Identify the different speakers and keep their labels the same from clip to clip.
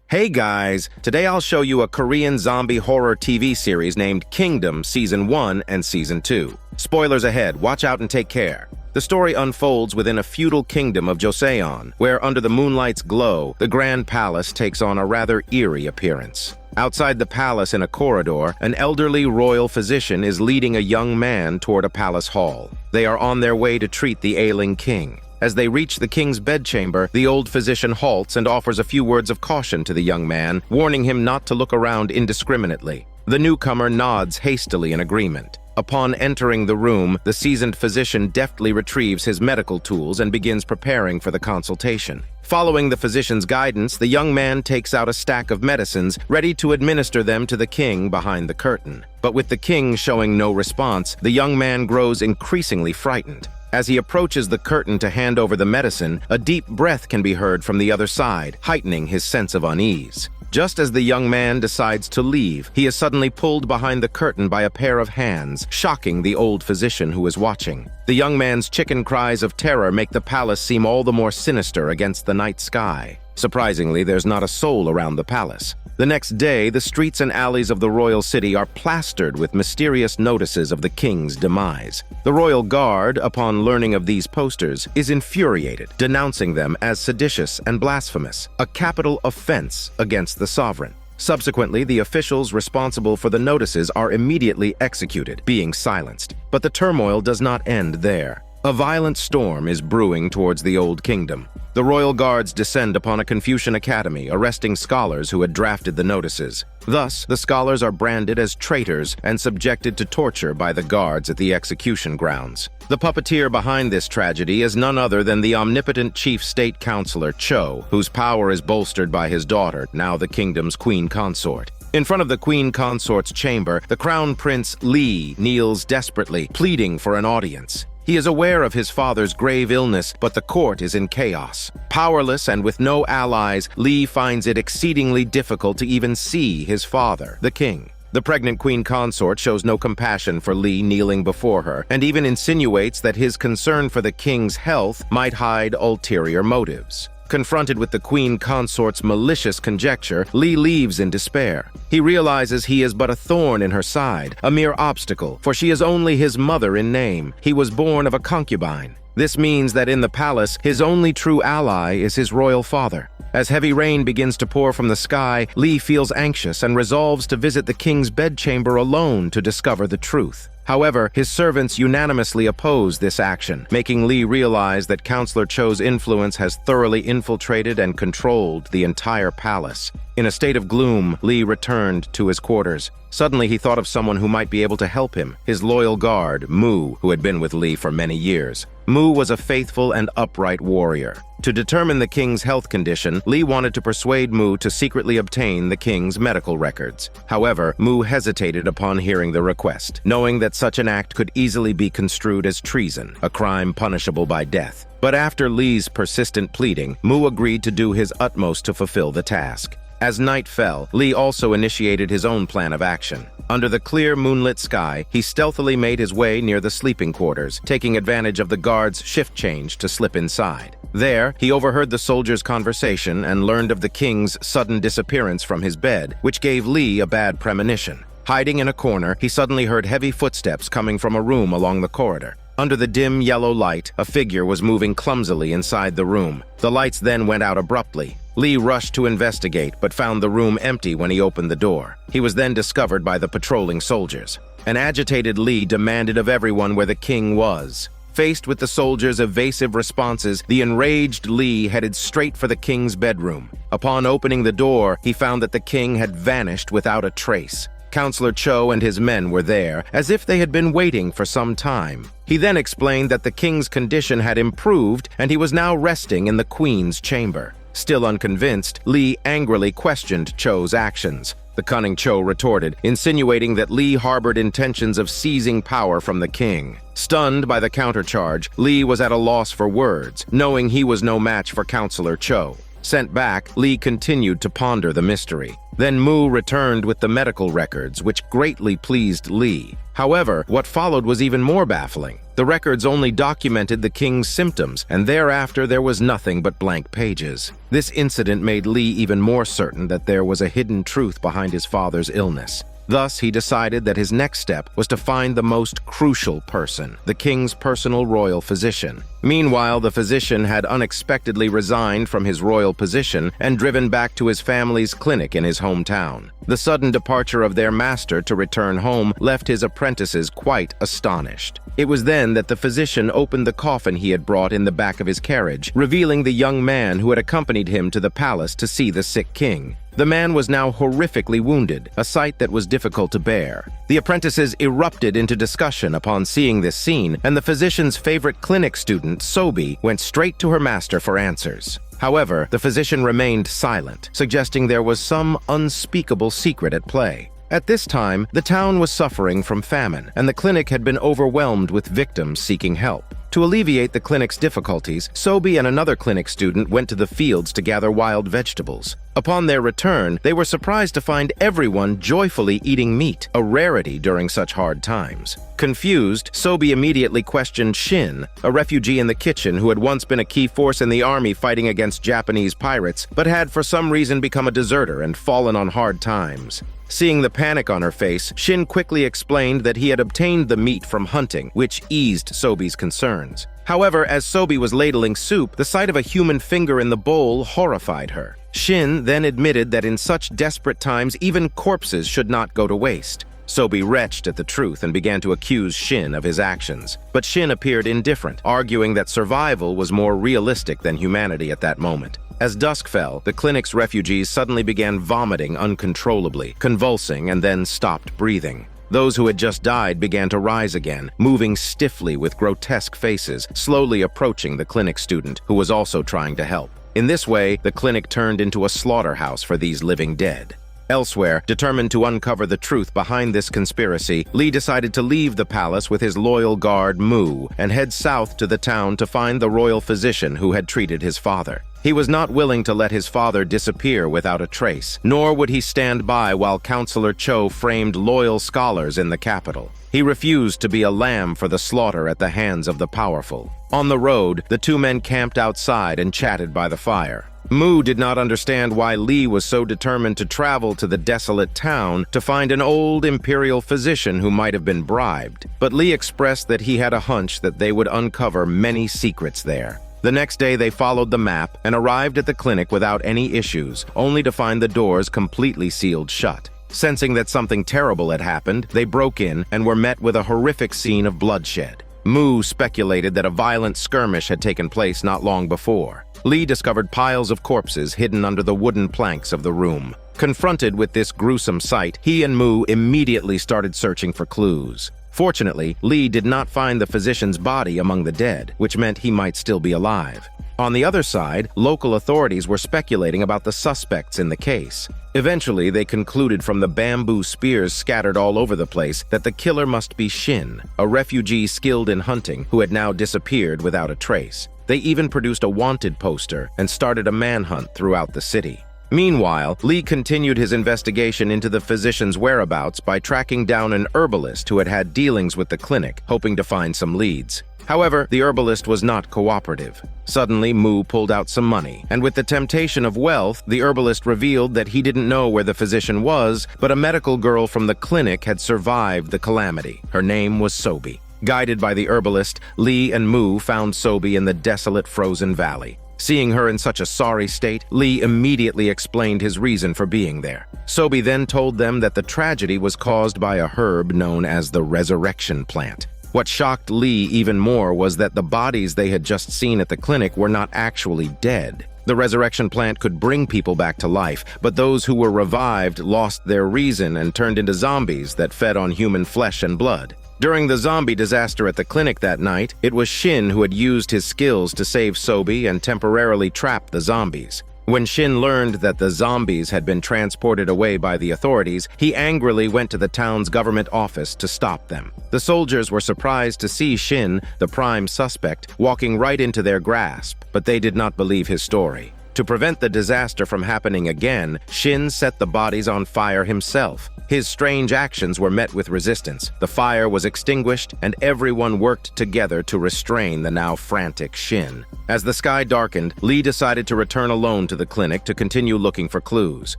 Speaker 1: Hey guys, today I'll show you a Korean zombie horror TV series named Kingdom Season 1 and Season 2. Spoilers ahead, watch out and take care. The story unfolds within a feudal kingdom of Joseon, where under the moonlight's glow, the Grand Palace takes on a rather eerie appearance. Outside the palace in a corridor, an elderly royal physician is leading a young man toward a palace hall. They are on their way to treat the ailing king. As they reach the king's bedchamber, the old physician halts and offers a few words of caution to the young man, warning him not to look around indiscriminately. The newcomer nods hastily in agreement. Upon entering the room, the seasoned physician deftly retrieves his medical tools and begins preparing for the consultation. Following the physician's guidance, the young man takes out a stack of medicines, ready to administer them to the king behind the curtain. But with the king showing no response, the young man grows increasingly frightened. As he approaches the curtain to hand over the medicine, a deep breath can be heard from the other side, heightening his sense of unease. Just as the young man decides to leave, he is suddenly pulled behind the curtain by a pair of hands, shocking the old physician who is watching. The young man's chicken cries of terror make the palace seem all the more sinister against the night sky. Surprisingly, there's not a soul around the palace. The next day, the streets and alleys of the royal city are plastered with mysterious notices of the king's demise. The royal guard, upon learning of these posters, is infuriated, denouncing them as seditious and blasphemous, a capital offense against the sovereign. Subsequently, the officials responsible for the notices are immediately executed, being silenced. But the turmoil does not end there. A violent storm is brewing towards the Old Kingdom. The royal guards descend upon a Confucian academy, arresting scholars who had drafted the notices. Thus, the scholars are branded as traitors and subjected to torture by the guards at the execution grounds. The puppeteer behind this tragedy is none other than the omnipotent chief state counselor Cho, whose power is bolstered by his daughter, now the kingdom's queen consort. In front of the queen consort's chamber, the crown prince Lee kneels desperately, pleading for an audience. He is aware of his father's grave illness, but the court is in chaos. Powerless and with no allies, Lee finds it exceedingly difficult to even see his father, the king. The pregnant queen consort shows no compassion for Lee kneeling before her, and even insinuates that his concern for the king's health might hide ulterior motives. Confronted with the queen consort's malicious conjecture, Lee leaves in despair. He realizes he is but a thorn in her side, a mere obstacle, for she is only his mother in name. He was born of a concubine. This means that in the palace, his only true ally is his royal father. As heavy rain begins to pour from the sky, Lee feels anxious and resolves to visit the king's bedchamber alone to discover the truth. However, his servants unanimously oppose this action, making Lee realize that Counselor Cho's influence has thoroughly infiltrated and controlled the entire palace. In a state of gloom, Lee returned to his quarters. Suddenly, he thought of someone who might be able to help him, his loyal guard, Mu, who had been with Lee for many years. Mu was a faithful and upright warrior. To determine the king's health condition, Lee wanted to persuade Mu to secretly obtain the king's medical records. However, Mu hesitated upon hearing the request, knowing that such an act could easily be construed as treason, a crime punishable by death. But after Lee's persistent pleading, Mu agreed to do his utmost to fulfill the task. As night fell, Lee also initiated his own plan of action. Under the clear moonlit sky, he stealthily made his way near the sleeping quarters, taking advantage of the guard's shift change to slip inside. There, he overheard the soldiers' conversation and learned of the king's sudden disappearance from his bed, which gave Lee a bad premonition. Hiding in a corner, he suddenly heard heavy footsteps coming from a room along the corridor. Under the dim yellow light, a figure was moving clumsily inside the room. The lights then went out abruptly. Lee rushed to investigate, but found the room empty when he opened the door. He was then discovered by the patrolling soldiers. An agitated Lee demanded of everyone where the king was. Faced with the soldiers' evasive responses, the enraged Lee headed straight for the king's bedroom. Upon opening the door, he found that the king had vanished without a trace. Counselor Cho and his men were there, as if they had been waiting for some time. He then explained that the king's condition had improved and he was now resting in the queen's chamber. Still unconvinced, Lee angrily questioned Cho's actions. The cunning Cho retorted, insinuating that Lee harbored intentions of seizing power from the king. Stunned by the countercharge, Lee was at a loss for words, knowing he was no match for Counselor Cho. Sent back, Lee continued to ponder the mystery. Then Mu returned with the medical records, which greatly pleased Lee. However, what followed was even more baffling. The records only documented the king's symptoms, and thereafter there was nothing but blank pages. This incident made Lee even more certain that there was a hidden truth behind his father's illness. Thus, he decided that his next step was to find the most crucial person, the king's personal royal physician. Meanwhile, the physician had unexpectedly resigned from his royal position and driven back to his family's clinic in his hometown. The sudden departure of their master to return home left his apprentices quite astonished. It was then that the physician opened the coffin he had brought in the back of his carriage, revealing the young man who had accompanied him to the palace to see the sick king. The man was now horrifically wounded, a sight that was difficult to bear. The apprentices erupted into discussion upon seeing this scene, and the physician's favorite clinic student, Sobi, went straight to her master for answers. However, the physician remained silent, suggesting there was some unspeakable secret at play. At this time, the town was suffering from famine, and the clinic had been overwhelmed with victims seeking help. To alleviate the clinic's difficulties, Sobi and another clinic student went to the fields to gather wild vegetables. Upon their return, they were surprised to find everyone joyfully eating meat, a rarity during such hard times. Confused, Sobi immediately questioned Shin, a refugee in the kitchen who had once been a key force in the army fighting against Japanese pirates, but had for some reason become a deserter and fallen on hard times. Seeing the panic on her face, Shin quickly explained that he had obtained the meat from hunting, which eased Sobi's concerns. However, as Sobi was ladling soup, the sight of a human finger in the bowl horrified her. Shin then admitted that in such desperate times, even corpses should not go to waste. Sobi retched at the truth and began to accuse Shin of his actions. But Shin appeared indifferent, arguing that survival was more realistic than humanity at that moment. As dusk fell, the clinic's refugees suddenly began vomiting uncontrollably, convulsing, and then stopped breathing. Those who had just died began to rise again, moving stiffly with grotesque faces, slowly approaching the clinic student, who was also trying to help. In this way, the clinic turned into a slaughterhouse for these living dead. Elsewhere, determined to uncover the truth behind this conspiracy, Lee decided to leave the palace with his loyal guard Mu and head south to the town to find the royal physician who had treated his father. He was not willing to let his father disappear without a trace, nor would he stand by while Counselor Cho framed loyal scholars in the capital. He refused to be a lamb for the slaughter at the hands of the powerful. On the road, the two men camped outside and chatted by the fire. Mu did not understand why Lee was so determined to travel to the desolate town to find an old imperial physician who might have been bribed, but Lee expressed that he had a hunch that they would uncover many secrets there. The next day they followed the map and arrived at the clinic without any issues, only to find the doors completely sealed shut. Sensing that something terrible had happened, they broke in and were met with a horrific scene of bloodshed. Mu speculated that a violent skirmish had taken place not long before. Lee discovered piles of corpses hidden under the wooden planks of the room. Confronted with this gruesome sight, he and Mu immediately started searching for clues. Fortunately, Lee did not find the physician's body among the dead, which meant he might still be alive. On the other side, local authorities were speculating about the suspects in the case. Eventually, they concluded from the bamboo spears scattered all over the place that the killer must be Shin, a refugee skilled in hunting who had now disappeared without a trace. They even produced a wanted poster and started a manhunt throughout the city. Meanwhile, Lee continued his investigation into the physician's whereabouts by tracking down an herbalist who had had dealings with the clinic, hoping to find some leads. However, the herbalist was not cooperative. Suddenly, Mu pulled out some money, and with the temptation of wealth, the herbalist revealed that he didn't know where the physician was, but a medical girl from the clinic had survived the calamity. Her name was Sobi. Guided by the herbalist, Lee and Mu found Sobi in the desolate frozen valley. Seeing her in such a sorry state, Lee immediately explained his reason for being there. Sobi then told them that the tragedy was caused by a herb known as the resurrection plant. What shocked Lee even more was that the bodies they had just seen at the clinic were not actually dead. The resurrection plant could bring people back to life, but those who were revived lost their reason and turned into zombies that fed on human flesh and blood. During the zombie disaster at the clinic that night, it was Shin who had used his skills to save Sobi and temporarily trap the zombies. When Shin learned that the zombies had been transported away by the authorities, he angrily went to the town's government office to stop them. The soldiers were surprised to see Shin, the prime suspect, walking right into their grasp, but they did not believe his story. To prevent the disaster from happening again, Shin set the bodies on fire himself. His strange actions were met with resistance. The fire was extinguished, and everyone worked together to restrain the now frantic Shin. As the sky darkened, Lee decided to return alone to the clinic to continue looking for clues.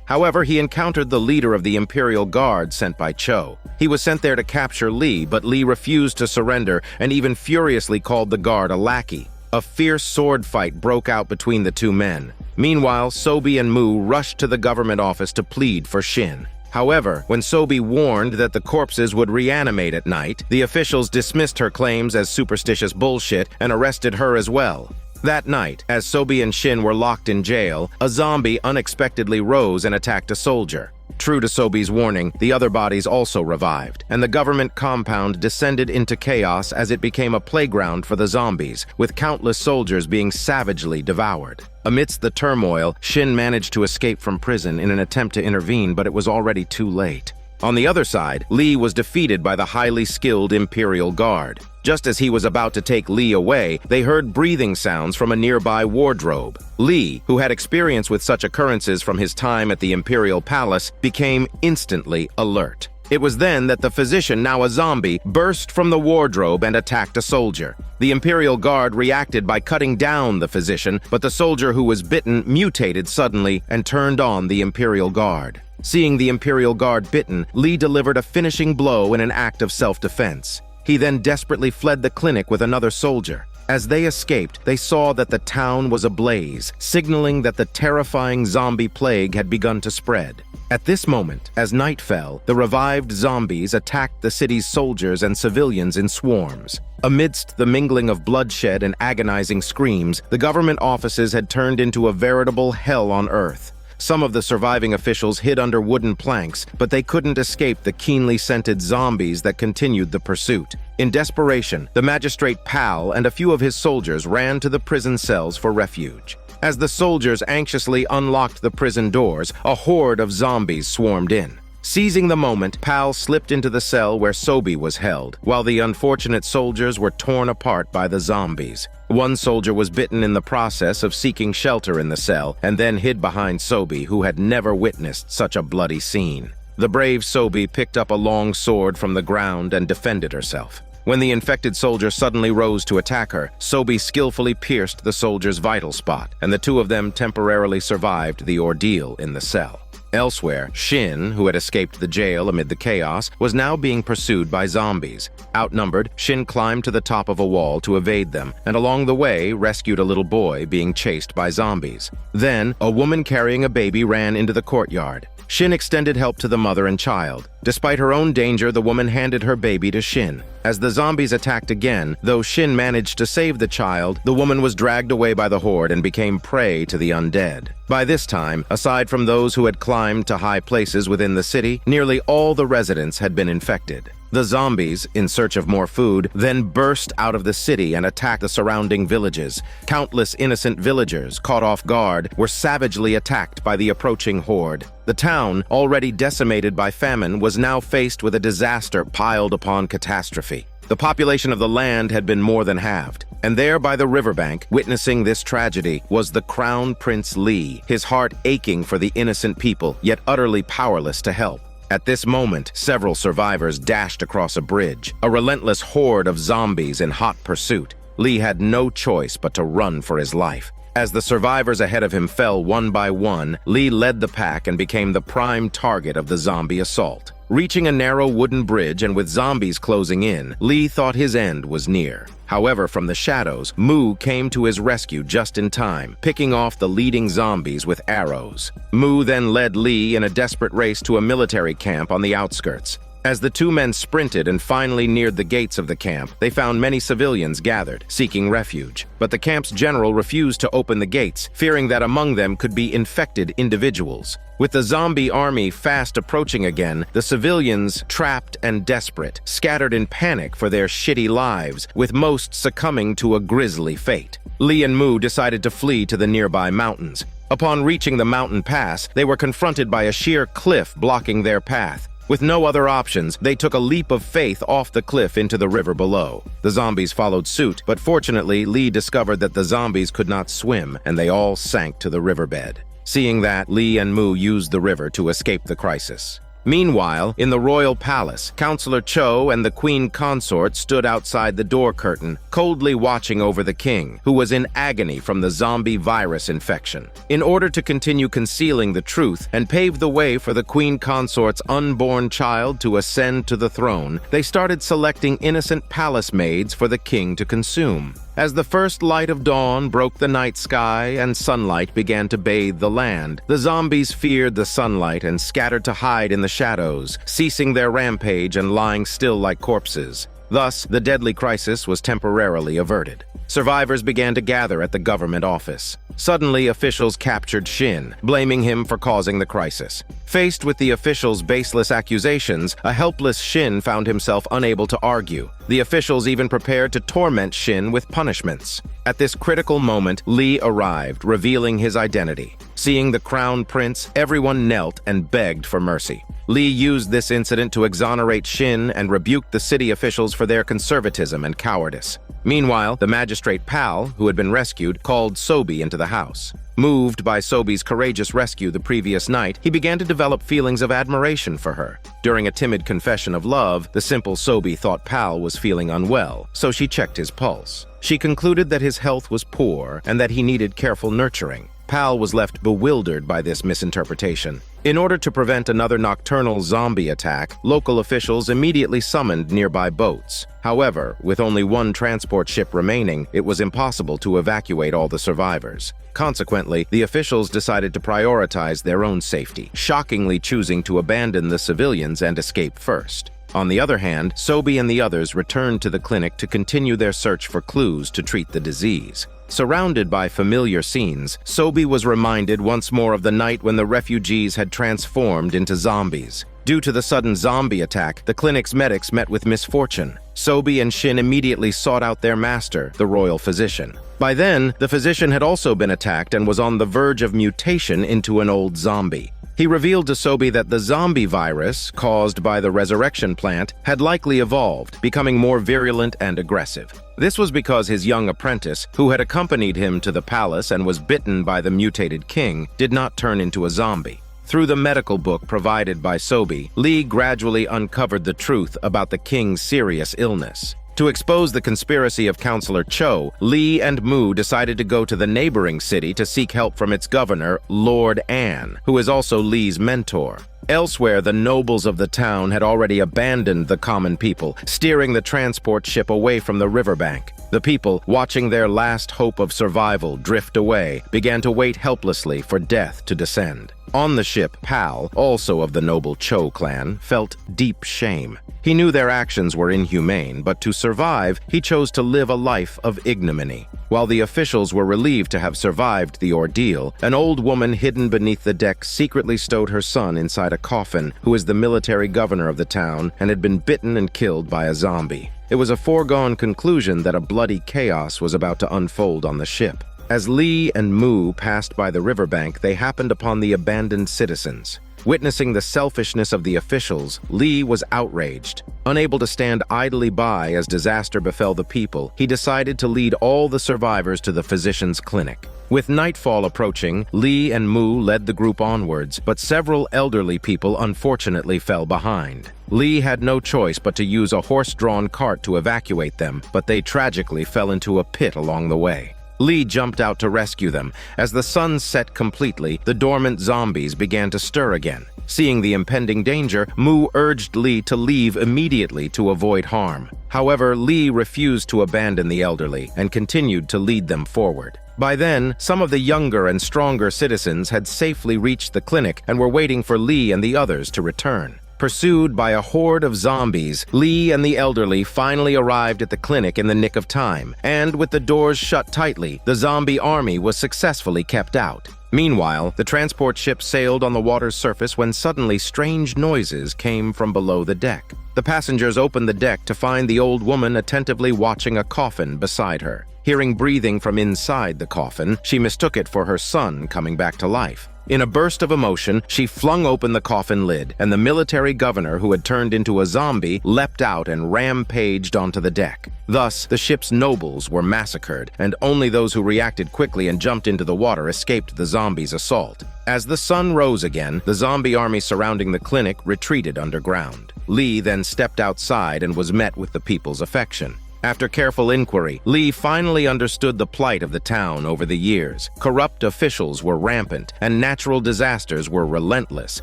Speaker 1: However, he encountered the leader of the Imperial Guard sent by Cho. He was sent there to capture Lee, but Lee refused to surrender and even furiously called the guard a lackey. A fierce sword fight broke out between the two men. Meanwhile, Sobi and Mu rushed to the government office to plead for Shin. However, when Sobi warned that the corpses would reanimate at night, the officials dismissed her claims as superstitious bullshit and arrested her as well. That night, as Sobi and Shin were locked in jail, a zombie unexpectedly rose and attacked a soldier. True to Sobi's warning, the other bodies also revived, and the government compound descended into chaos as it became a playground for the zombies, with countless soldiers being savagely devoured. Amidst the turmoil, Shin managed to escape from prison in an attempt to intervene, but it was already too late. On the other side, Lee was defeated by the highly skilled Imperial Guard. Just as he was about to take Lee away, they heard breathing sounds from a nearby wardrobe. Lee, who had experience with such occurrences from his time at the Imperial Palace, became instantly alert. It was then that the physician, now a zombie, burst from the wardrobe and attacked a soldier. The Imperial Guard reacted by cutting down the physician, but the soldier who was bitten mutated suddenly and turned on the Imperial Guard. Seeing the Imperial Guard bitten, Lee delivered a finishing blow in an act of self-defense. He then desperately fled the clinic with another soldier. As they escaped, they saw that the town was ablaze, signaling that the terrifying zombie plague had begun to spread. At this moment, as night fell, the revived zombies attacked the city's soldiers and civilians in swarms. Amidst the mingling of bloodshed and agonizing screams, the government offices had turned into a veritable hell on earth. Some of the surviving officials hid under wooden planks, but they couldn't escape the keenly scented zombies that continued the pursuit. In desperation, the magistrate Pal and a few of his soldiers ran to the prison cells for refuge. As the soldiers anxiously unlocked the prison doors, a horde of zombies swarmed in. Seizing the moment, Pal slipped into the cell where Sobi was held, while the unfortunate soldiers were torn apart by the zombies. One soldier was bitten in the process of seeking shelter in the cell, and then hid behind Sobi, who had never witnessed such a bloody scene. The brave Sobi picked up a long sword from the ground and defended herself. When the infected soldier suddenly rose to attack her, Sobi skillfully pierced the soldier's vital spot, and the two of them temporarily survived the ordeal in the cell. Elsewhere, Shin, who had escaped the jail amid the chaos, was now being pursued by zombies. Outnumbered, Shin climbed to the top of a wall to evade them, and along the way rescued a little boy being chased by zombies. Then, a woman carrying a baby ran into the courtyard. Shin extended help to the mother and child. Despite her own danger, the woman handed her baby to Shin. As the zombies attacked again, though Shin managed to save the child, the woman was dragged away by the horde and became prey to the undead. By this time, aside from those who had climbed to high places within the city, nearly all the residents had been infected. The zombies, in search of more food, then burst out of the city and attacked the surrounding villages. Countless innocent villagers, caught off guard, were savagely attacked by the approaching horde. The town, already decimated by famine, was now faced with a disaster piled upon catastrophe. The population of the land had been more than halved, and there by the riverbank, witnessing this tragedy, was the Crown Prince Lee, his heart aching for the innocent people, yet utterly powerless to help. At this moment, several survivors dashed across a bridge, a relentless horde of zombies in hot pursuit. Lee had no choice but to run for his life. As the survivors ahead of him fell one by one, Lee led the pack and became the prime target of the zombie assault. Reaching a narrow wooden bridge and with zombies closing in, Lee thought his end was near. However, from the shadows, Mu came to his rescue just in time, picking off the leading zombies with arrows. Mu then led Lee in a desperate race to a military camp on the outskirts. As the two men sprinted and finally neared the gates of the camp, they found many civilians gathered, seeking refuge. But the camp's general refused to open the gates, fearing that among them could be infected individuals. With the zombie army fast approaching again, the civilians, trapped and desperate, scattered in panic for their shitty lives, with most succumbing to a grisly fate. Lee and Mu decided to flee to the nearby mountains. Upon reaching the mountain pass, they were confronted by a sheer cliff blocking their path. With no other options, they took a leap of faith off the cliff into the river below. The zombies followed suit, but fortunately, Lee discovered that the zombies could not swim, and they all sank to the riverbed. Seeing that, Lee and Mu used the river to escape the crisis. Meanwhile, in the royal palace, Counselor Cho and the queen consort stood outside the door curtain, coldly watching over the king, who was in agony from the zombie virus infection. In order to continue concealing the truth and pave the way for the queen consort's unborn child to ascend to the throne, they started selecting innocent palace maids for the king to consume. As the first light of dawn broke the night sky and sunlight began to bathe the land, the zombies feared the sunlight and scattered to hide in the shadows, ceasing their rampage and lying still like corpses. Thus, the deadly crisis was temporarily averted. Survivors began to gather at the government office. Suddenly, officials captured Shin, blaming him for causing the crisis. Faced with the officials' baseless accusations, a helpless Shin found himself unable to argue. The officials even prepared to torment Shin with punishments. At this critical moment, Lee arrived, revealing his identity. Seeing the crown prince, everyone knelt and begged for mercy. Lee used this incident to exonerate Shin and rebuke the city officials for their conservatism and cowardice. Meanwhile, the magistrate Pal, who had been rescued, called Sobi into the house. Moved by Sobi's courageous rescue the previous night, he began to develop feelings of admiration for her. During a timid confession of love, the simple Sobi thought Pal was feeling unwell, so she checked his pulse. She concluded that his health was poor and that he needed careful nurturing. Pal was left bewildered by this misinterpretation. In order to prevent another nocturnal zombie attack, local officials immediately summoned nearby boats. However, with only one transport ship remaining, it was impossible to evacuate all the survivors. Consequently, the officials decided to prioritize their own safety, shockingly choosing to abandon the civilians and escape first. On the other hand, Sobi and the others returned to the clinic to continue their search for clues to treat the disease. Surrounded by familiar scenes, Sobi was reminded once more of the night when the refugees had transformed into zombies. Due to the sudden zombie attack, the clinic's medics met with misfortune. Sobi and Shin immediately sought out their master, the royal physician. By then, the physician had also been attacked and was on the verge of mutation into an old zombie. He revealed to Sobi that the zombie virus, caused by the resurrection plant, had likely evolved, becoming more virulent and aggressive. This was because his young apprentice, who had accompanied him to the palace and was bitten by the mutated king, did not turn into a zombie. Through the medical book provided by Sobi, Lee gradually uncovered the truth about the king's serious illness. To expose the conspiracy of Counselor Cho, Lee and Mu decided to go to the neighboring city to seek help from its governor, Lord An, who is also Lee's mentor. Elsewhere, the nobles of the town had already abandoned the common people, steering the transport ship away from the riverbank. The people, watching their last hope of survival drift away, began to wait helplessly for death to descend. On the ship, Pal, also of the noble Cho clan, felt deep shame. He knew their actions were inhumane, but to survive, he chose to live a life of ignominy. While the officials were relieved to have survived the ordeal, an old woman hidden beneath the deck secretly stowed her son inside a coffin, who is the military governor of the town and had been bitten and killed by a zombie. It was a foregone conclusion that a bloody chaos was about to unfold on the ship. As Lee and Mu passed by the riverbank, they happened upon the abandoned citizens. Witnessing the selfishness of the officials, Lee was outraged. Unable to stand idly by as disaster befell the people, he decided to lead all the survivors to the physician's clinic. With nightfall approaching, Lee and Mu led the group onwards, but several elderly people unfortunately fell behind. Lee had no choice but to use a horse-drawn cart to evacuate them, but they tragically fell into a pit along the way. Lee jumped out to rescue them. As the sun set completely, the dormant zombies began to stir again. Seeing the impending danger, Mu urged Lee to leave immediately to avoid harm. However, Lee refused to abandon the elderly and continued to lead them forward. By then, some of the younger and stronger citizens had safely reached the clinic and were waiting for Lee and the others to return. Pursued by a horde of zombies, Lee and the elderly finally arrived at the clinic in the nick of time, and with the doors shut tightly, the zombie army was successfully kept out. Meanwhile, the transport ship sailed on the water's surface when suddenly strange noises came from below the deck. The passengers opened the deck to find the old woman attentively watching a coffin beside her. Hearing breathing from inside the coffin, she mistook it for her son coming back to life. In a burst of emotion, she flung open the coffin lid, and the military governor, who had turned into a zombie, leapt out and rampaged onto the deck. Thus, the ship's nobles were massacred, and only those who reacted quickly and jumped into the water escaped the zombies' assault. As the sun rose again, the zombie army surrounding the clinic retreated underground. Lee then stepped outside and was met with the people's affection. After careful inquiry, Lee finally understood the plight of the town over the years. Corrupt officials were rampant, and natural disasters were relentless,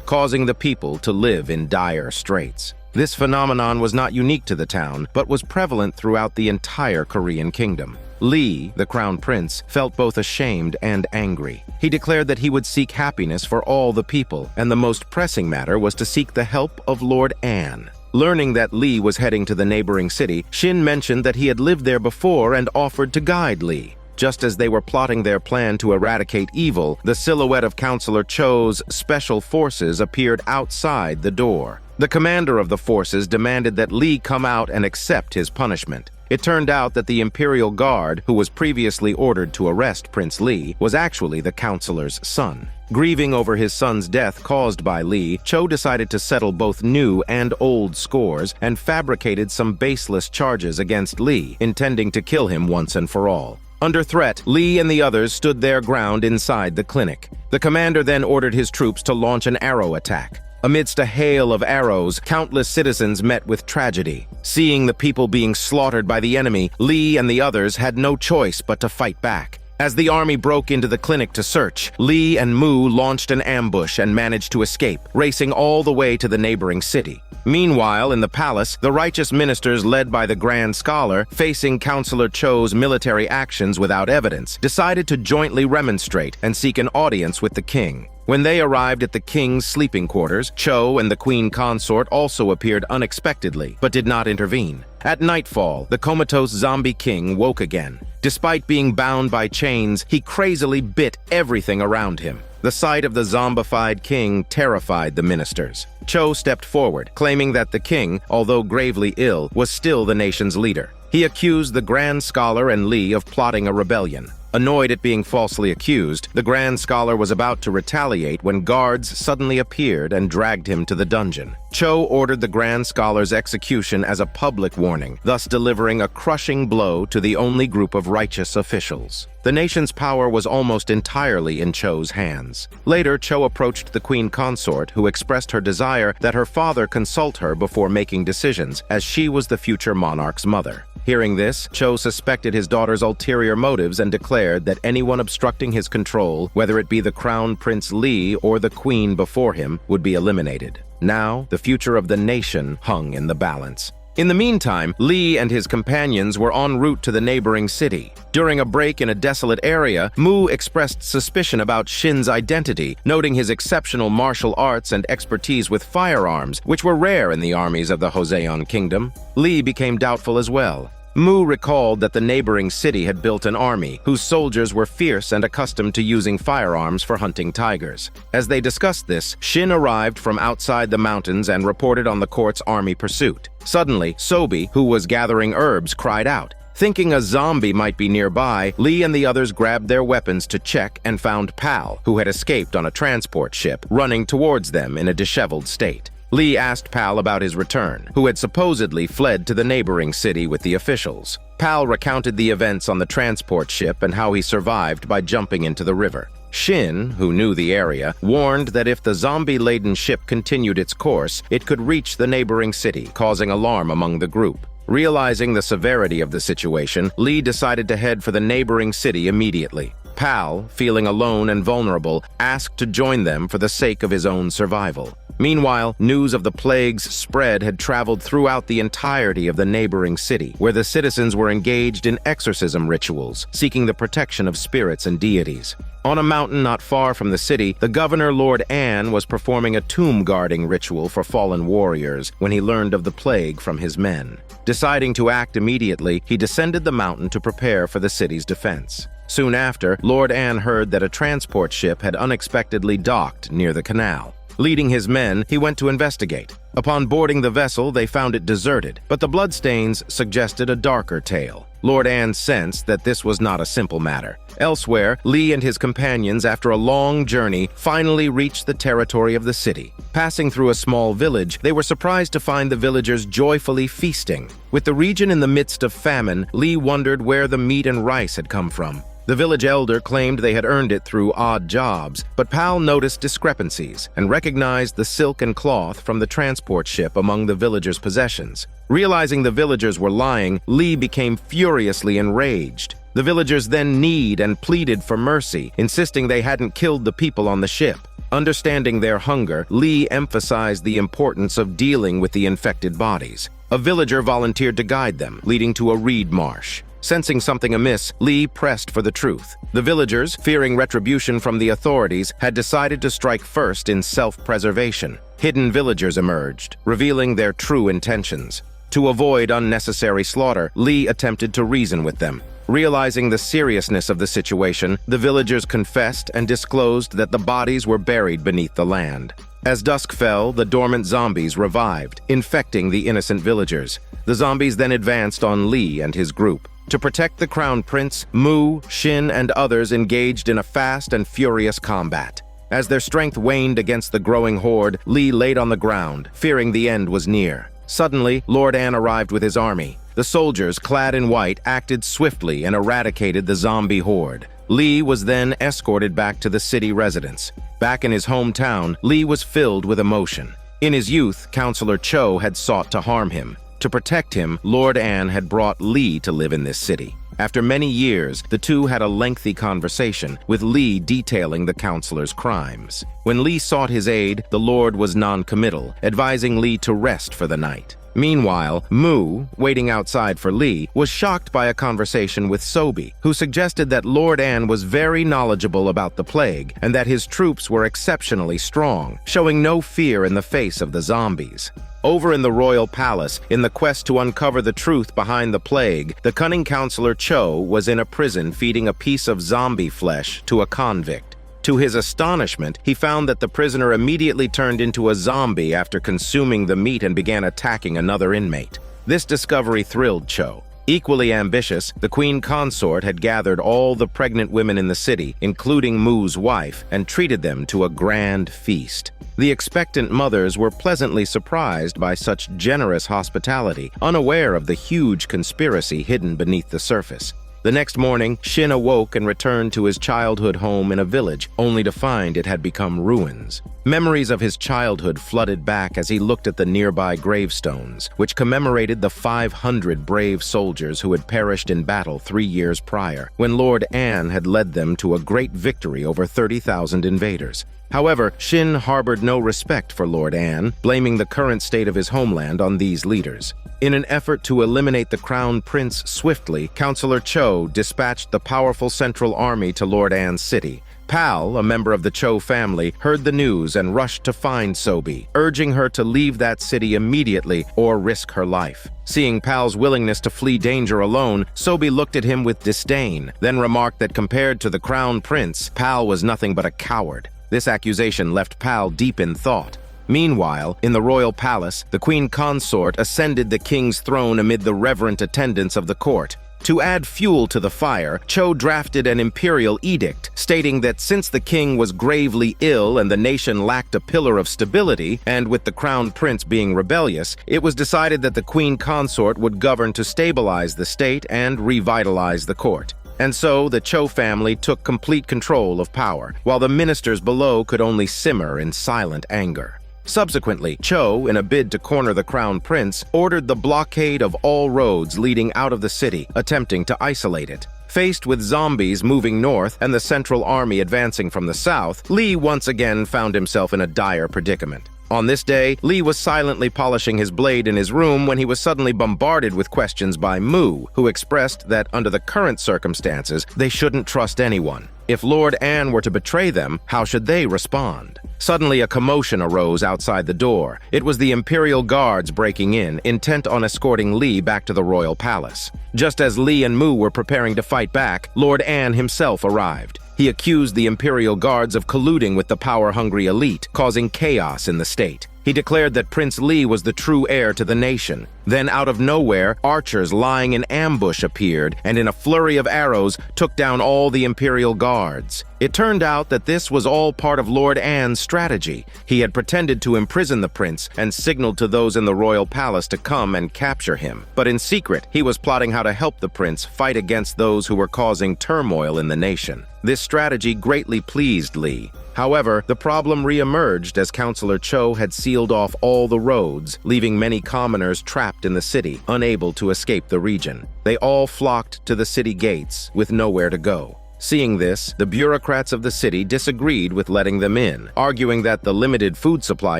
Speaker 1: causing the people to live in dire straits. This phenomenon was not unique to the town, but was prevalent throughout the entire Korean kingdom. Lee, the crown prince, felt both ashamed and angry. He declared that he would seek happiness for all the people, and the most pressing matter was to seek the help of Lord An. Learning that Lee was heading to the neighboring city, Shin mentioned that he had lived there before and offered to guide Lee. Just as they were plotting their plan to eradicate evil, the silhouette of Counselor Cho's special forces appeared outside the door. The commander of the forces demanded that Lee come out and accept his punishment. It turned out that the Imperial Guard, who was previously ordered to arrest Prince Lee, was actually the counselor's son. Grieving over his son's death caused by Lee, Cho decided to settle both new and old scores and fabricated some baseless charges against Lee, intending to kill him once and for all. Under threat, Lee and the others stood their ground inside the clinic. The commander then ordered his troops to launch an arrow attack. Amidst a hail of arrows, countless citizens met with tragedy. Seeing the people being slaughtered by the enemy, Lee and the others had no choice but to fight back. As the army broke into the clinic to search, Lee and Moo launched an ambush and managed to escape, racing all the way to the neighboring city. Meanwhile, in the palace, the righteous ministers led by the Grand Scholar, facing Counselor Cho's military actions without evidence, decided to jointly remonstrate and seek an audience with the king. When they arrived at the king's sleeping quarters, Cho and the queen consort also appeared unexpectedly, but did not intervene. At nightfall, the comatose zombie king woke again. Despite being bound by chains, he crazily bit everything around him. The sight of the zombified king terrified the ministers. Cho stepped forward, claiming that the king, although gravely ill, was still the nation's leader. He accused the Grand Scholar and Lee of plotting a rebellion. Annoyed at being falsely accused, the Grand Scholar was about to retaliate when guards suddenly appeared and dragged him to the dungeon. Cho ordered the Grand Scholar's execution as a public warning, thus delivering a crushing blow to the only group of righteous officials. The nation's power was almost entirely in Cho's hands. Later, Cho approached the queen consort, who expressed her desire that her father consult her before making decisions, as she was the future monarch's mother. Hearing this, Cho suspected his daughter's ulterior motives and declared that anyone obstructing his control, whether it be the Crown Prince Lee or the queen before him, would be eliminated. Now, the future of the nation hung in the balance. In the meantime, Lee and his companions were en route to the neighboring city. During a break in a desolate area, Moo expressed suspicion about Shin's identity, noting his exceptional martial arts and expertise with firearms, which were rare in the armies of the Joseon Kingdom. Lee became doubtful as well. Moo recalled that the neighboring city had built an army, whose soldiers were fierce and accustomed to using firearms for hunting tigers. As they discussed this, Shin arrived from outside the mountains and reported on the court's army pursuit. Suddenly, Sobi, who was gathering herbs, cried out. Thinking a zombie might be nearby, Lee and the others grabbed their weapons to check and found Pal, who had escaped on a transport ship, running towards them in a disheveled state. Lee asked Pal about his return, who had supposedly fled to the neighboring city with the officials. Pal recounted the events on the transport ship and how he survived by jumping into the river. Shin, who knew the area, warned that if the zombie-laden ship continued its course, it could reach the neighboring city, causing alarm among the group. Realizing the severity of the situation, Lee decided to head for the neighboring city immediately. Pal, feeling alone and vulnerable, asked to join them for the sake of his own survival. Meanwhile, news of the plague's spread had traveled throughout the entirety of the neighboring city, where the citizens were engaged in exorcism rituals, seeking the protection of spirits and deities. On a mountain not far from the city, the governor Lord An was performing a tomb guarding ritual for fallen warriors when he learned of the plague from his men. Deciding to act immediately, he descended the mountain to prepare for the city's defense. Soon after, Lord An heard that a transport ship had unexpectedly docked near the canal. Leading his men, he went to investigate. Upon boarding the vessel, they found it deserted, but the bloodstains suggested a darker tale. Lord Anne sensed that this was not a simple matter. Elsewhere, Lee and his companions, after a long journey, finally reached the territory of the city. Passing through a small village, they were surprised to find the villagers joyfully feasting. With the region in the midst of famine, Lee wondered where the meat and rice had come from. The village elder claimed they had earned it through odd jobs, but Pal noticed discrepancies and recognized the silk and cloth from the transport ship among the villagers' possessions. Realizing the villagers were lying, Lee became furiously enraged. The villagers then kneed and pleaded for mercy, insisting they hadn't killed the people on the ship. Understanding their hunger, Lee emphasized the importance of dealing with the infected bodies. A villager volunteered to guide them, leading to a reed marsh. Sensing something amiss, Lee pressed for the truth. The villagers, fearing retribution from the authorities, had decided to strike first in self-preservation. Hidden villagers emerged, revealing their true intentions. To avoid unnecessary slaughter, Lee attempted to reason with them. Realizing the seriousness of the situation, the villagers confessed and disclosed that the bodies were buried beneath the land. As dusk fell, the dormant zombies revived, infecting the innocent villagers. The zombies then advanced on Lee and his group. To protect the Crown Prince, Mu, Shin, and others engaged in a fast and furious combat. As their strength waned against the growing horde, Lee laid on the ground, fearing the end was near. Suddenly, Lord Anne arrived with his army. The soldiers, clad in white, acted swiftly and eradicated the zombie horde. Lee was then escorted back to the city residence. Back in his hometown, Lee was filled with emotion. In his youth, Counselor Cho had sought to harm him. To protect him, Lord Anne had brought Lee to live in this city. After many years, the two had a lengthy conversation, with Lee detailing the counselor's crimes. When Lee sought his aid, the Lord was non-committal, advising Lee to rest for the night. Meanwhile, Mu, waiting outside for Lee, was shocked by a conversation with Sobi, who suggested that Lord Anne was very knowledgeable about the plague and that his troops were exceptionally strong, showing no fear in the face of the zombies. Over in the royal palace, in the quest to uncover the truth behind the plague, the cunning counselor Cho was in a prison feeding a piece of zombie flesh to a convict. To his astonishment, he found that the prisoner immediately turned into a zombie after consuming the meat and began attacking another inmate. This discovery thrilled Cho. Equally ambitious, the queen consort had gathered all the pregnant women in the city, including Mu's wife, and treated them to a grand feast. The expectant mothers were pleasantly surprised by such generous hospitality, unaware of the huge conspiracy hidden beneath the surface. The next morning, Shin awoke and returned to his childhood home in a village, only to find it had become ruins. Memories of his childhood flooded back as he looked at the nearby gravestones, which commemorated the 500 brave soldiers who had perished in battle 3 years prior, when Lord Anne had led them to a great victory over 30,000 invaders. However, Shin harbored no respect for Lord Anne, blaming the current state of his homeland on these leaders. In an effort to eliminate the Crown Prince swiftly, Counselor Cho dispatched the powerful Central Army to Lord Anne's city. Pal, a member of the Cho family, heard the news and rushed to find Sobi, urging her to leave that city immediately or risk her life. Seeing Pal's willingness to flee danger alone, Sobi looked at him with disdain, then remarked that compared to the Crown Prince, Pal was nothing but a coward. This accusation left Pal deep in thought. Meanwhile, in the royal palace, the queen consort ascended the king's throne amid the reverent attendants of the court. To add fuel to the fire, Cho drafted an imperial edict stating that since the king was gravely ill and the nation lacked a pillar of stability, and with the crown prince being rebellious, it was decided that the queen consort would govern to stabilize the state and revitalize the court. And so the Cho family took complete control of power, while the ministers below could only simmer in silent anger. Subsequently, Cho, in a bid to corner the crown prince, ordered the blockade of all roads leading out of the city, attempting to isolate it. Faced with zombies moving north and the Central Army advancing from the south, Lee once again found himself in a dire predicament. On this day, Lee was silently polishing his blade in his room when he was suddenly bombarded with questions by Mu, who expressed that under the current circumstances, they shouldn't trust anyone. If Lord Anne were to betray them, how should they respond? Suddenly, a commotion arose outside the door. It was the Imperial Guards breaking in, intent on escorting Lee back to the royal palace. Just as Lee and Mu were preparing to fight back, Lord Anne himself arrived. He accused the Imperial Guards of colluding with the power-hungry elite, causing chaos in the state. He declared that Prince Li was the true heir to the nation. Then, out of nowhere, archers lying in ambush appeared and, in a flurry of arrows, took down all the Imperial Guards. It turned out that this was all part of Lord Anne's strategy. He had pretended to imprison the prince and signaled to those in the royal palace to come and capture him. But in secret, he was plotting how to help the prince fight against those who were causing turmoil in the nation. This strategy greatly pleased Li. However, the problem re-emerged as Councillor Cho had sealed off all the roads, leaving many commoners trapped in the city, unable to escape the region. They all flocked to the city gates, with nowhere to go. Seeing this, the bureaucrats of the city disagreed with letting them in, arguing that the limited food supply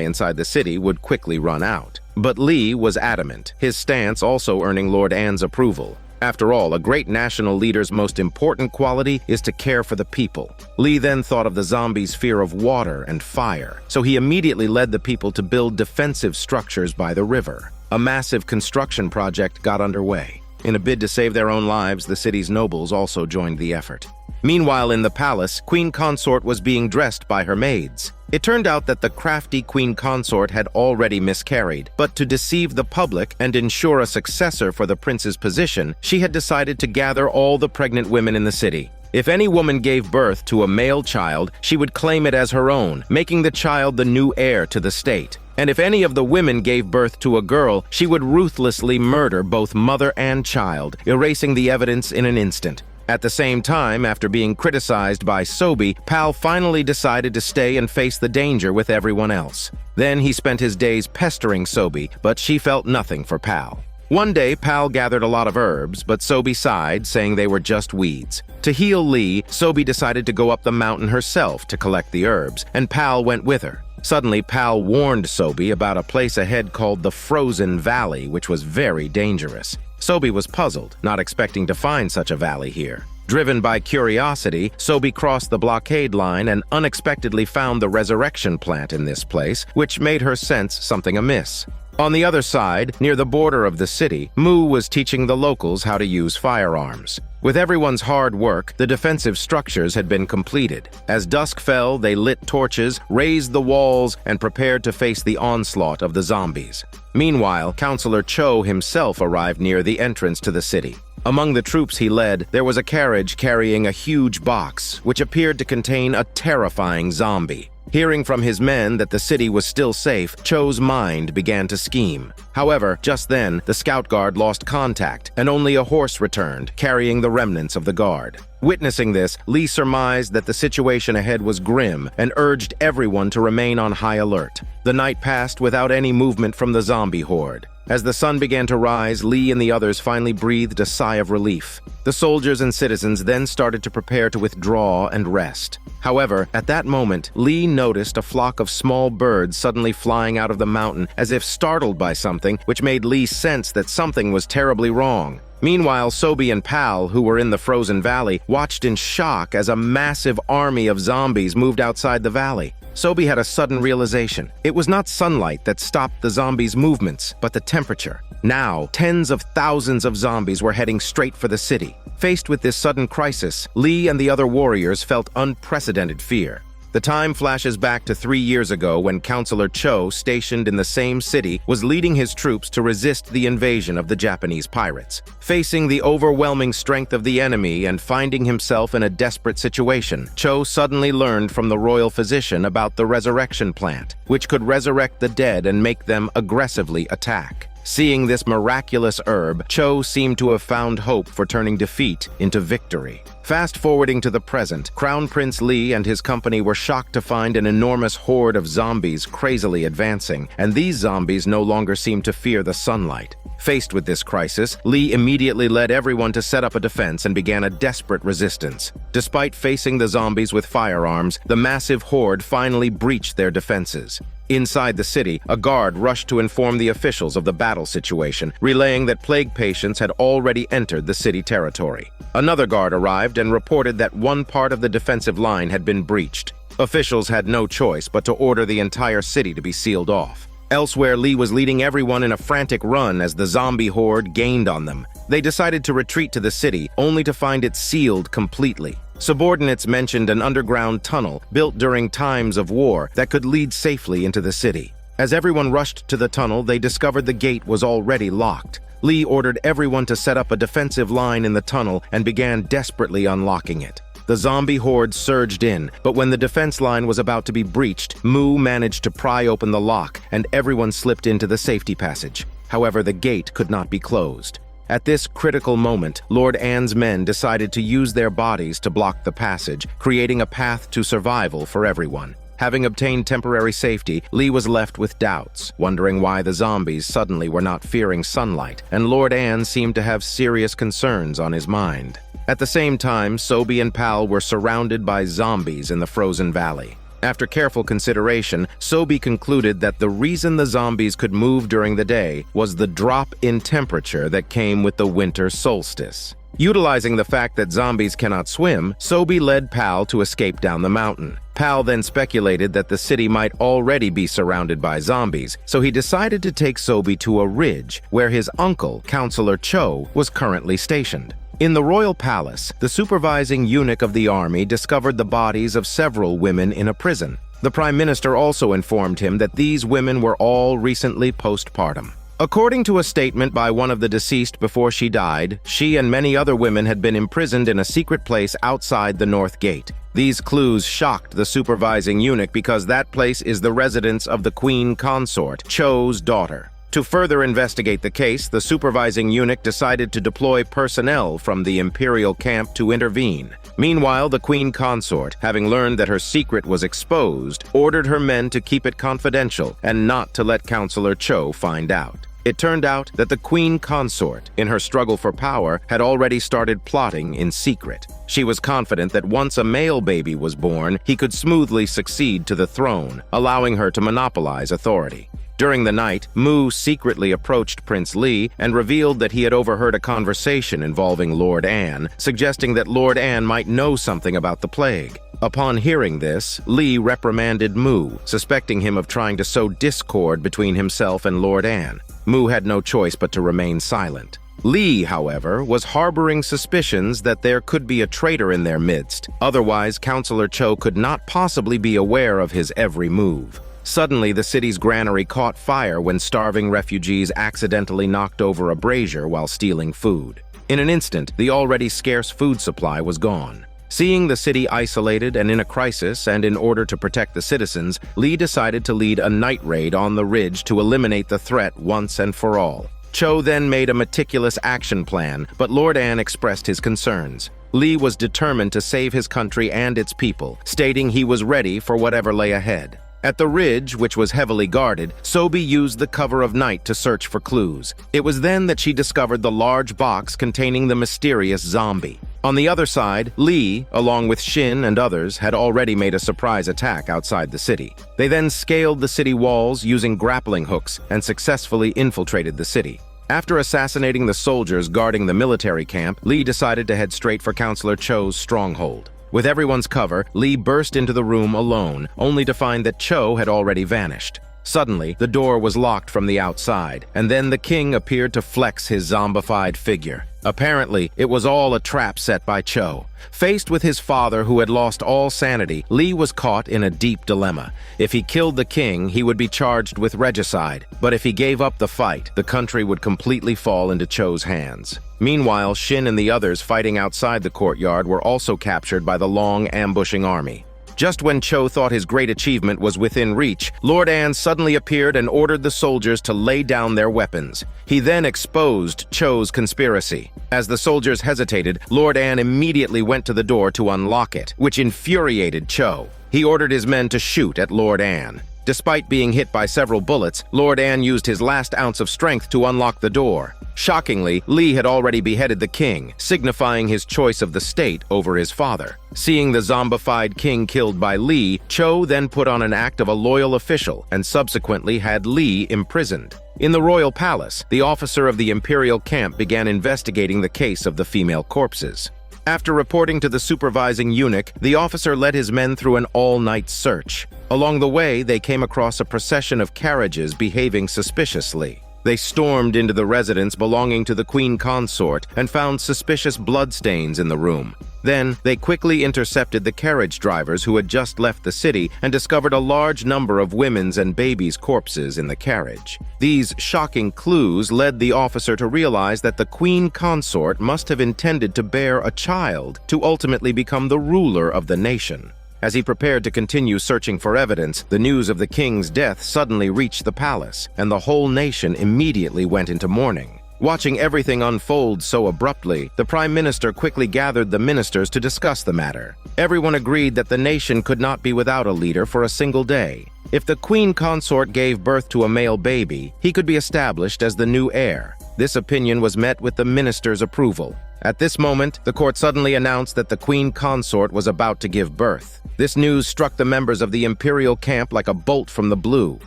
Speaker 1: inside the city would quickly run out. But Li was adamant, his stance also earning Lord Anne's approval. After all, a great national leader's most important quality is to care for the people. Li then thought of the zombies' fear of water and fire, so he immediately led the people to build defensive structures by the river. A massive construction project got underway. In a bid to save their own lives, the city's nobles also joined the effort. Meanwhile, in the palace, Queen Consort was being dressed by her maids. It turned out that the crafty Queen Consort had already miscarried, but to deceive the public and ensure a successor for the prince's position, she had decided to gather all the pregnant women in the city. If any woman gave birth to a male child, she would claim it as her own, making the child the new heir to the state. And if any of the women gave birth to a girl, she would ruthlessly murder both mother and child, erasing the evidence in an instant. At the same time, after being criticized by Sobi, Pal finally decided to stay and face the danger with everyone else. Then he spent his days pestering Sobi, but she felt nothing for Pal. One day, Pal gathered a lot of herbs, but Sobi sighed, saying they were just weeds. To heal Li, Sobi decided to go up the mountain herself to collect the herbs, and Pal went with her. Suddenly, Pal warned Sobi about a place ahead called the Frozen Valley, which was very dangerous. Sobi was puzzled, not expecting to find such a valley here. Driven by curiosity, Sobi crossed the blockade line and unexpectedly found the resurrection plant in this place, which made her sense something amiss. On the other side, near the border of the city, Mu was teaching the locals how to use firearms. With everyone's hard work, the defensive structures had been completed. As dusk fell, they lit torches, raised the walls, and prepared to face the onslaught of the zombies. Meanwhile, Councillor Cho himself arrived near the entrance to the city. Among the troops he led, there was a carriage carrying a huge box, which appeared to contain a terrifying zombie. Hearing from his men that the city was still safe, Cho's mind began to scheme. However, just then, the scout guard lost contact, and only a horse returned, carrying the remnants of the guard. Witnessing this, Li surmised that the situation ahead was grim and urged everyone to remain on high alert. The night passed without any movement from the zombie horde. As the sun began to rise, Li and the others finally breathed a sigh of relief. The soldiers and citizens then started to prepare to withdraw and rest. However, at that moment, Li noticed a flock of small birds suddenly flying out of the mountain as if startled by something, which made Li sense that something was terribly wrong. Meanwhile, Sobi and Pal, who were in the frozen valley, watched in shock as a massive army of zombies moved outside the valley. Sobi had a sudden realization. It was not sunlight that stopped the zombies' movements, but the temperature. Now, tens of thousands of zombies were heading straight for the city. Faced with this sudden crisis, Li and the other warriors felt unprecedented fear. The time flashes back to 3 years ago when Councillor Cho, stationed in the same city, was leading his troops to resist the invasion of the Japanese pirates. Facing the overwhelming strength of the enemy and finding himself in a desperate situation, Cho suddenly learned from the royal physician about the resurrection plant, which could resurrect the dead and make them aggressively attack. Seeing this miraculous herb, Cho seemed to have found hope for turning defeat into victory. Fast-forwarding to the present, Crown Prince Li and his company were shocked to find an enormous horde of zombies crazily advancing, and these zombies no longer seemed to fear the sunlight. Faced with this crisis, Li immediately led everyone to set up a defense and began a desperate resistance. Despite facing the zombies with firearms, the massive horde finally breached their defenses. Inside the city, a guard rushed to inform the officials of the battle situation, relaying that plague patients had already entered the city territory. Another guard arrived and reported that one part of the defensive line had been breached. Officials had no choice but to order the entire city to be sealed off. Elsewhere, Li was leading everyone in a frantic run as the zombie horde gained on them. They decided to retreat to the city, only to find it sealed completely. Subordinates mentioned an underground tunnel built during times of war that could lead safely into the city. As everyone rushed to the tunnel, they discovered the gate was already locked. Lee ordered everyone to set up a defensive line in the tunnel and began desperately unlocking it. The zombie horde surged in, but when the defense line was about to be breached, Moo managed to pry open the lock and everyone slipped into the safety passage. However, the gate could not be closed. At this critical moment, Lord Anne's men decided to use their bodies to block the passage, creating a path to survival for everyone. Having obtained temporary safety, Lee was left with doubts, wondering why the zombies suddenly were not fearing sunlight, and Lord Anne seemed to have serious concerns on his mind. At the same time, Sobi and Pal were surrounded by zombies in the frozen valley. After careful consideration, Sobi concluded that the reason the zombies could move during the day was the drop in temperature that came with the winter solstice. Utilizing the fact that zombies cannot swim, Sobi led Pal to escape down the mountain. Pal then speculated that the city might already be surrounded by zombies, so he decided to take Sobi to a ridge where his uncle, Counselor Cho, was currently stationed. In the royal palace, the supervising eunuch of the army discovered the bodies of several women in a prison. The prime minister also informed him that these women were all recently postpartum. According to a statement by one of the deceased before she died, she and many other women had been imprisoned in a secret place outside the North Gate. These clues shocked the supervising eunuch because that place is the residence of the queen consort, Cho's daughter. To further investigate the case, the supervising eunuch decided to deploy personnel from the imperial camp to intervene. Meanwhile, the queen consort, having learned that her secret was exposed, ordered her men to keep it confidential and not to let Counselor Cho find out. It turned out that the queen consort, in her struggle for power, had already started plotting in secret. She was confident that once a male baby was born, he could smoothly succeed to the throne, allowing her to monopolize authority. During the night, Moo secretly approached Prince Lee and revealed that he had overheard a conversation involving Lord Anne, suggesting that Lord Anne might know something about the plague. Upon hearing this, Lee reprimanded Moo, suspecting him of trying to sow discord between himself and Lord Anne. Moo had no choice but to remain silent. Lee, however, was harboring suspicions that there could be a traitor in their midst. Otherwise, Counselor Cho could not possibly be aware of his every move. Suddenly, the city's granary caught fire when starving refugees accidentally knocked over a brazier while stealing food. In an instant, the already scarce food supply was gone. Seeing the city isolated and in a crisis, and in order to protect the citizens, Lee decided to lead a night raid on the ridge to eliminate the threat once and for all. Cho then made a meticulous action plan, but Lord Anne expressed his concerns. Lee was determined to save his country and its people, stating he was ready for whatever lay ahead. At the ridge, which was heavily guarded, Sobi used the cover of night to search for clues. It was then that she discovered the large box containing the mysterious zombie. On the other side, Lee, along with Shin and others, had already made a surprise attack outside the city. They then scaled the city walls using grappling hooks and successfully infiltrated the city. After assassinating the soldiers guarding the military camp, Lee decided to head straight for Counselor Cho's stronghold. With everyone's cover, Lee burst into the room alone, only to find that Cho had already vanished. Suddenly, the door was locked from the outside, and then the king appeared to flex his zombified figure. Apparently, it was all a trap set by Cho. Faced with his father who had lost all sanity, Lee was caught in a deep dilemma. If he killed the king, he would be charged with regicide, but if he gave up the fight, the country would completely fall into Cho's hands. Meanwhile, Shin and the others fighting outside the courtyard were also captured by the long ambushing army. Just when Cho thought his great achievement was within reach, Lord Anne suddenly appeared and ordered the soldiers to lay down their weapons. He then exposed Cho's conspiracy. As the soldiers hesitated, Lord Anne immediately went to the door to unlock it, which infuriated Cho. He ordered his men to shoot at Lord Anne. Despite being hit by several bullets, Lord Anne used his last ounce of strength to unlock the door. Shockingly, Lee had already beheaded the king, signifying his choice of the state over his father. Seeing the zombified king killed by Lee, Cho then put on an act of a loyal official and subsequently had Lee imprisoned. In the royal palace, the officer of the imperial camp began investigating the case of the female corpses. After reporting to the supervising eunuch, the officer led his men through an all-night search. Along the way, they came across a procession of carriages behaving suspiciously. They stormed into the residence belonging to the queen consort and found suspicious bloodstains in the room. Then, they quickly intercepted the carriage drivers who had just left the city and discovered a large number of women's and babies' corpses in the carriage. These shocking clues led the officer to realize that the queen consort must have intended to bear a child to ultimately become the ruler of the nation. As he prepared to continue searching for evidence, the news of the king's death suddenly reached the palace, and the whole nation immediately went into mourning. Watching everything unfold so abruptly, the prime minister quickly gathered the ministers to discuss the matter. Everyone agreed that the nation could not be without a leader for a single day. If the queen consort gave birth to a male baby, he could be established as the new heir. This opinion was met with the ministers' approval. At this moment, the court suddenly announced that the queen consort was about to give birth. This news struck the members of the imperial camp like a bolt from the blue.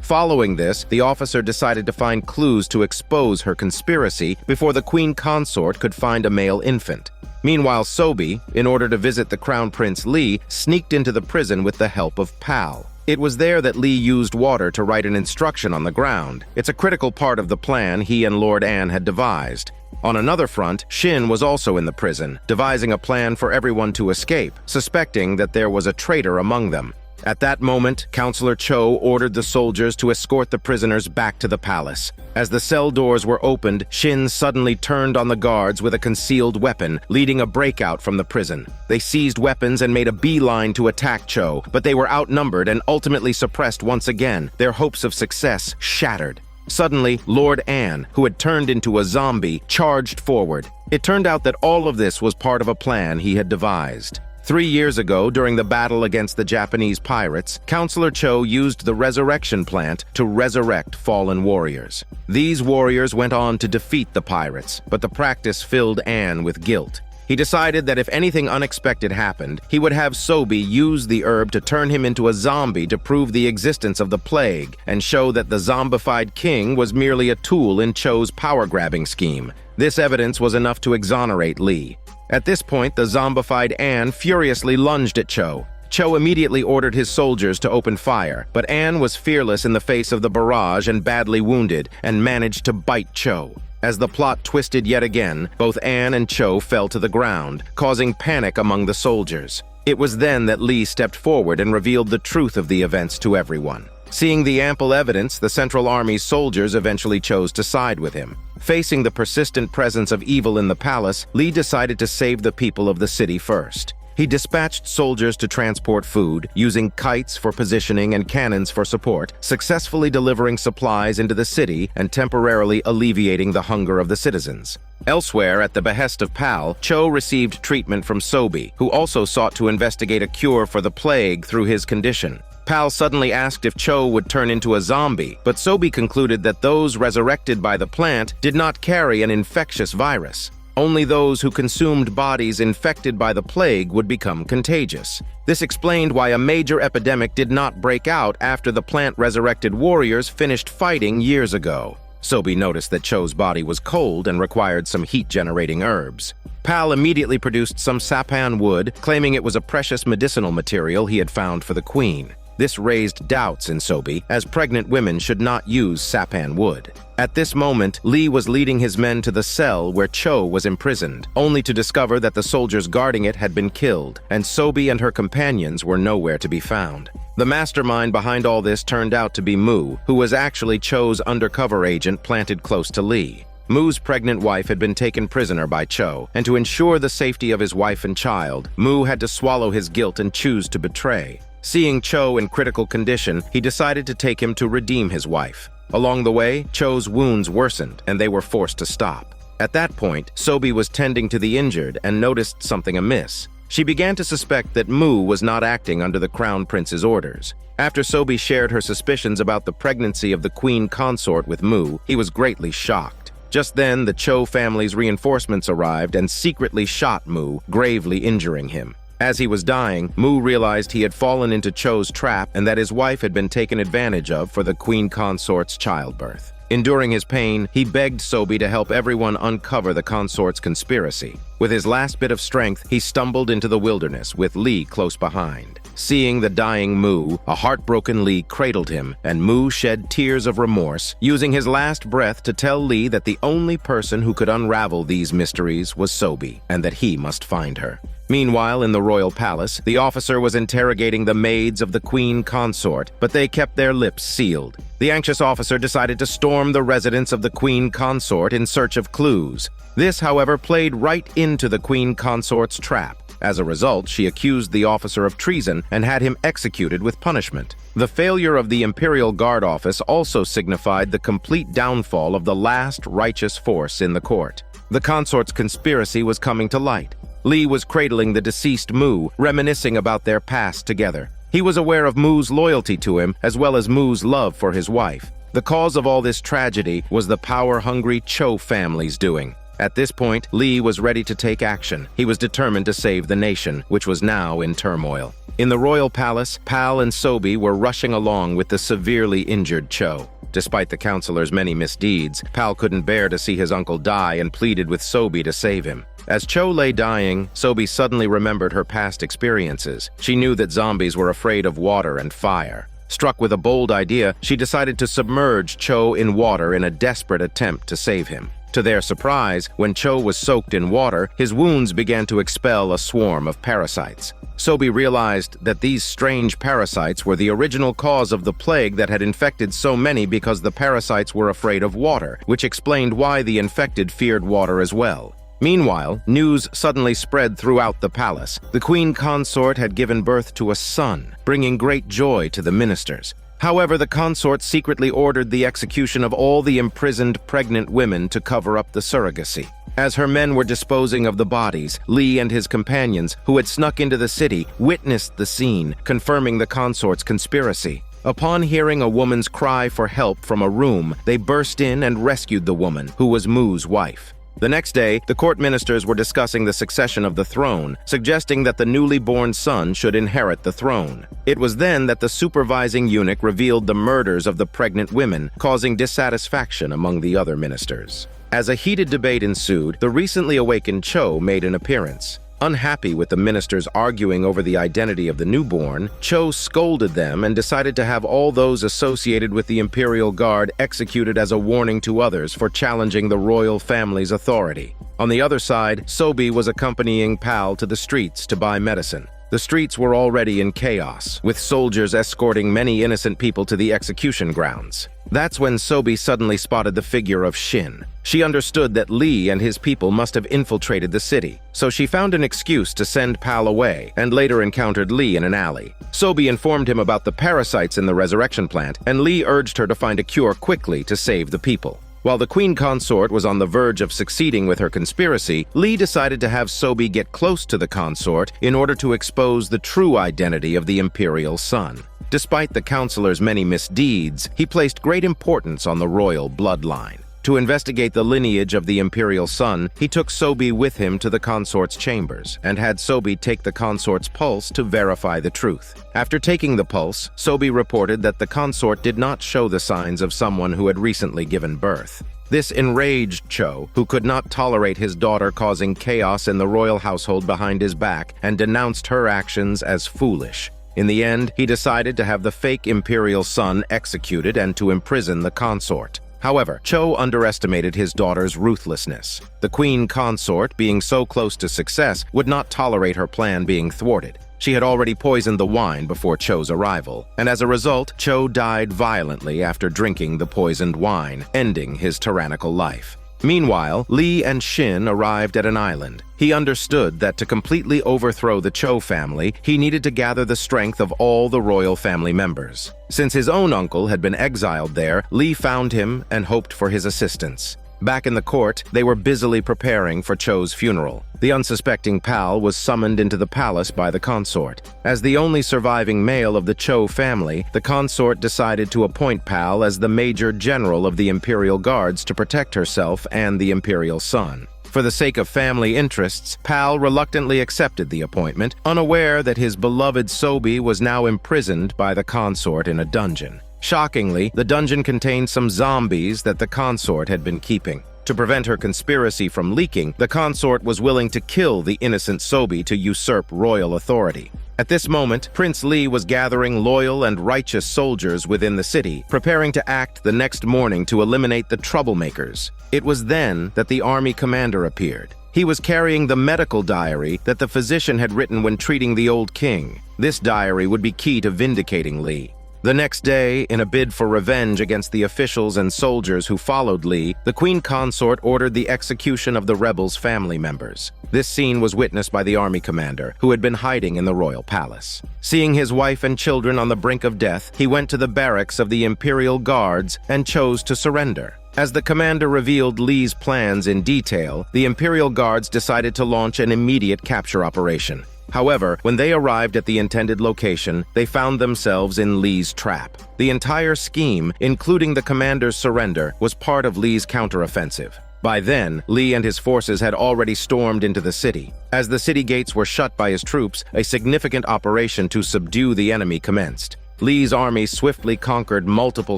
Speaker 1: Following this, the officer decided to find clues to expose her conspiracy before the queen consort could find a male infant. Meanwhile, Sobi, in order to visit the Crown Prince Li, sneaked into the prison with the help of Pal. It was there that Li used water to write an instruction on the ground. It's a critical part of the plan he and Lord Anne had devised. On another front, Shin was also in the prison, devising a plan for everyone to escape, suspecting that there was a traitor among them. At that moment, Counselor Cho ordered the soldiers to escort the prisoners back to the palace. As the cell doors were opened, Shin suddenly turned on the guards with a concealed weapon, leading a breakout from the prison. They seized weapons and made a beeline to attack Cho, but they were outnumbered and ultimately suppressed once again, their hopes of success shattered. Suddenly, Lord Anne, who had turned into a zombie, charged forward. It turned out that all of this was part of a plan he had devised. 3 years ago, during the battle against the Japanese pirates, Counselor Cho used the resurrection plant to resurrect fallen warriors. These warriors went on to defeat the pirates, but the practice filled Anne with guilt. He decided that if anything unexpected happened, he would have Sobi use the herb to turn him into a zombie to prove the existence of the plague and show that the zombified king was merely a tool in Cho's power-grabbing scheme. This evidence was enough to exonerate Li. At this point, the zombified Anne furiously lunged at Cho. Cho immediately ordered his soldiers to open fire, but Anne was fearless in the face of the barrage and badly wounded, and managed to bite Cho. As the plot twisted yet again, both Anne and Cho fell to the ground, causing panic among the soldiers. It was then that Li stepped forward and revealed the truth of the events to everyone. Seeing the ample evidence, the Central Army's soldiers eventually chose to side with him. Facing the persistent presence of evil in the palace, Li decided to save the people of the city first. He dispatched soldiers to transport food, using kites for positioning and cannons for support, successfully delivering supplies into the city and temporarily alleviating the hunger of the citizens. Elsewhere, at the behest of Pal, Cho received treatment from Sobi, who also sought to investigate a cure for the plague through his condition. Pal suddenly asked if Cho would turn into a zombie, but Sobi concluded that those resurrected by the plant did not carry an infectious virus. Only those who consumed bodies infected by the plague would become contagious. This explained why a major epidemic did not break out after the plant-resurrected warriors finished fighting years ago. Sobi noticed that Cho's body was cold and required some heat-generating herbs. Pal immediately produced some sapan wood, claiming it was a precious medicinal material he had found for the queen. This raised doubts in Sobi, as pregnant women should not use sapan wood. At this moment, Li was leading his men to the cell where Cho was imprisoned, only to discover that the soldiers guarding it had been killed, and Sobi and her companions were nowhere to be found. The mastermind behind all this turned out to be Mu, who was actually Cho's undercover agent planted close to Li. Mu's pregnant wife had been taken prisoner by Cho, and to ensure the safety of his wife and child, Mu had to swallow his guilt and choose to betray. Seeing Cho in critical condition, he decided to take him to redeem his wife. Along the way, Cho's wounds worsened, and they were forced to stop. At that point, Sobi was tending to the injured and noticed something amiss. She began to suspect that Mu was not acting under the Crown Prince's orders. After Sobi shared her suspicions about the pregnancy of the queen consort with Mu, he was greatly shocked. Just then, the Cho family's reinforcements arrived and secretly shot Mu, gravely injuring him. As he was dying, Mu realized he had fallen into Cho's trap and that his wife had been taken advantage of for the queen consort's childbirth. Enduring his pain, he begged Sobi to help everyone uncover the consort's conspiracy. With his last bit of strength, he stumbled into the wilderness with Li close behind. Seeing the dying Mu, a heartbroken Lee cradled him, and Mu shed tears of remorse, using his last breath to tell Lee that the only person who could unravel these mysteries was Sobi, and that he must find her. Meanwhile, in the royal palace, the officer was interrogating the maids of the queen consort, but they kept their lips sealed. The anxious officer decided to storm the residence of the queen consort in search of clues. This, however, played right into the queen consort's trap. As a result, she accused the officer of treason and had him executed with punishment. The failure of the Imperial Guard office also signified the complete downfall of the last righteous force in the court. The consort's conspiracy was coming to light. Lee was cradling the deceased Mu, reminiscing about their past together. He was aware of Mu's loyalty to him, as well as Mu's love for his wife. The cause of all this tragedy was the power-hungry Cho family's doing. At this point, Lee was ready to take action. He was determined to save the nation, which was now in turmoil. In the royal palace, Pal and Sobi were rushing along with the severely injured Cho. Despite the counselor's many misdeeds, Pal couldn't bear to see his uncle die and pleaded with Sobi to save him. As Cho lay dying, Sobi suddenly remembered her past experiences. She knew that zombies were afraid of water and fire. Struck with a bold idea, she decided to submerge Cho in water in a desperate attempt to save him. To their surprise, when Cho was soaked in water, his wounds began to expel a swarm of parasites. Sobi realized that these strange parasites were the original cause of the plague that had infected so many because the parasites were afraid of water, which explained why the infected feared water as well. Meanwhile, news suddenly spread throughout the palace. The queen consort had given birth to a son, bringing great joy to the ministers. However, the consort secretly ordered the execution of all the imprisoned pregnant women to cover up the surrogacy. As her men were disposing of the bodies, Lee and his companions, who had snuck into the city, witnessed the scene, confirming the consort's conspiracy. Upon hearing a woman's cry for help from a room, they burst in and rescued the woman, who was Mu's wife. The next day, the court ministers were discussing the succession of the throne, suggesting that the newly born son should inherit the throne. It was then that the supervising eunuch revealed the murders of the pregnant women, causing dissatisfaction among the other ministers. As a heated debate ensued, the recently awakened Cho made an appearance. Unhappy with the ministers arguing over the identity of the newborn, Cho scolded them and decided to have all those associated with the Imperial Guard executed as a warning to others for challenging the royal family's authority. On the other side, Sobi was accompanying Pal to the streets to buy medicine. The streets were already in chaos, with soldiers escorting many innocent people to the execution grounds. That's when Sobi suddenly spotted the figure of Shin. She understood that Lee and his people must have infiltrated the city, so she found an excuse to send Pal away and later encountered Lee in an alley. Sobi informed him about the parasites in the resurrection plant, and Lee urged her to find a cure quickly to save the people. While the queen consort was on the verge of succeeding with her conspiracy, Lee decided to have Sobi get close to the consort in order to expose the true identity of the imperial son. Despite the counselor's many misdeeds, he placed great importance on the royal bloodline. To investigate the lineage of the imperial son, he took Sobi with him to the consort's chambers and had Sobi take the consort's pulse to verify the truth. After taking the pulse, Sobi reported that the consort did not show the signs of someone who had recently given birth. This enraged Cho, who could not tolerate his daughter causing chaos in the royal household behind his back, and denounced her actions as foolish. In the end, he decided to have the fake imperial son executed and to imprison the consort. However, Cho underestimated his daughter's ruthlessness. The queen consort, being so close to success, would not tolerate her plan being thwarted. She had already poisoned the wine before Cho's arrival, and as a result, Cho died violently after drinking the poisoned wine, ending his tyrannical life. Meanwhile, Lee and Shin arrived at an island. He understood that to completely overthrow the Cho family, he needed to gather the strength of all the royal family members. Since his own uncle had been exiled there, Lee found him and hoped for his assistance. Back in the court, they were busily preparing for Cho's funeral. The unsuspecting Pal was summoned into the palace by the consort. As the only surviving male of the Cho family, the consort decided to appoint Pal as the Major General of the Imperial Guards to protect herself and the imperial son. For the sake of family interests, Pal reluctantly accepted the appointment, unaware that his beloved Sobi was now imprisoned by the consort in a dungeon. Shockingly, the dungeon contained some zombies that the consort had been keeping. To prevent her conspiracy from leaking, the consort was willing to kill the innocent Sobi to usurp royal authority. At this moment, Prince Li was gathering loyal and righteous soldiers within the city, preparing to act the next morning to eliminate the troublemakers. It was then that the army commander appeared. He was carrying the medical diary that the physician had written when treating the old king. This diary would be key to vindicating Li. The next day, in a bid for revenge against the officials and soldiers who followed Li, the queen consort ordered the execution of the rebels' family members. This scene was witnessed by the army commander, who had been hiding in the royal palace. Seeing his wife and children on the brink of death, he went to the barracks of the imperial guards and chose to surrender. As the commander revealed Li's plans in detail, the imperial guards decided to launch an immediate capture operation. However, when they arrived at the intended location, they found themselves in Li's trap. The entire scheme, including the commander's surrender, was part of Li's counteroffensive. By then, Li and his forces had already stormed into the city. As the city gates were shut by his troops, a significant operation to subdue the enemy commenced. Li's army swiftly conquered multiple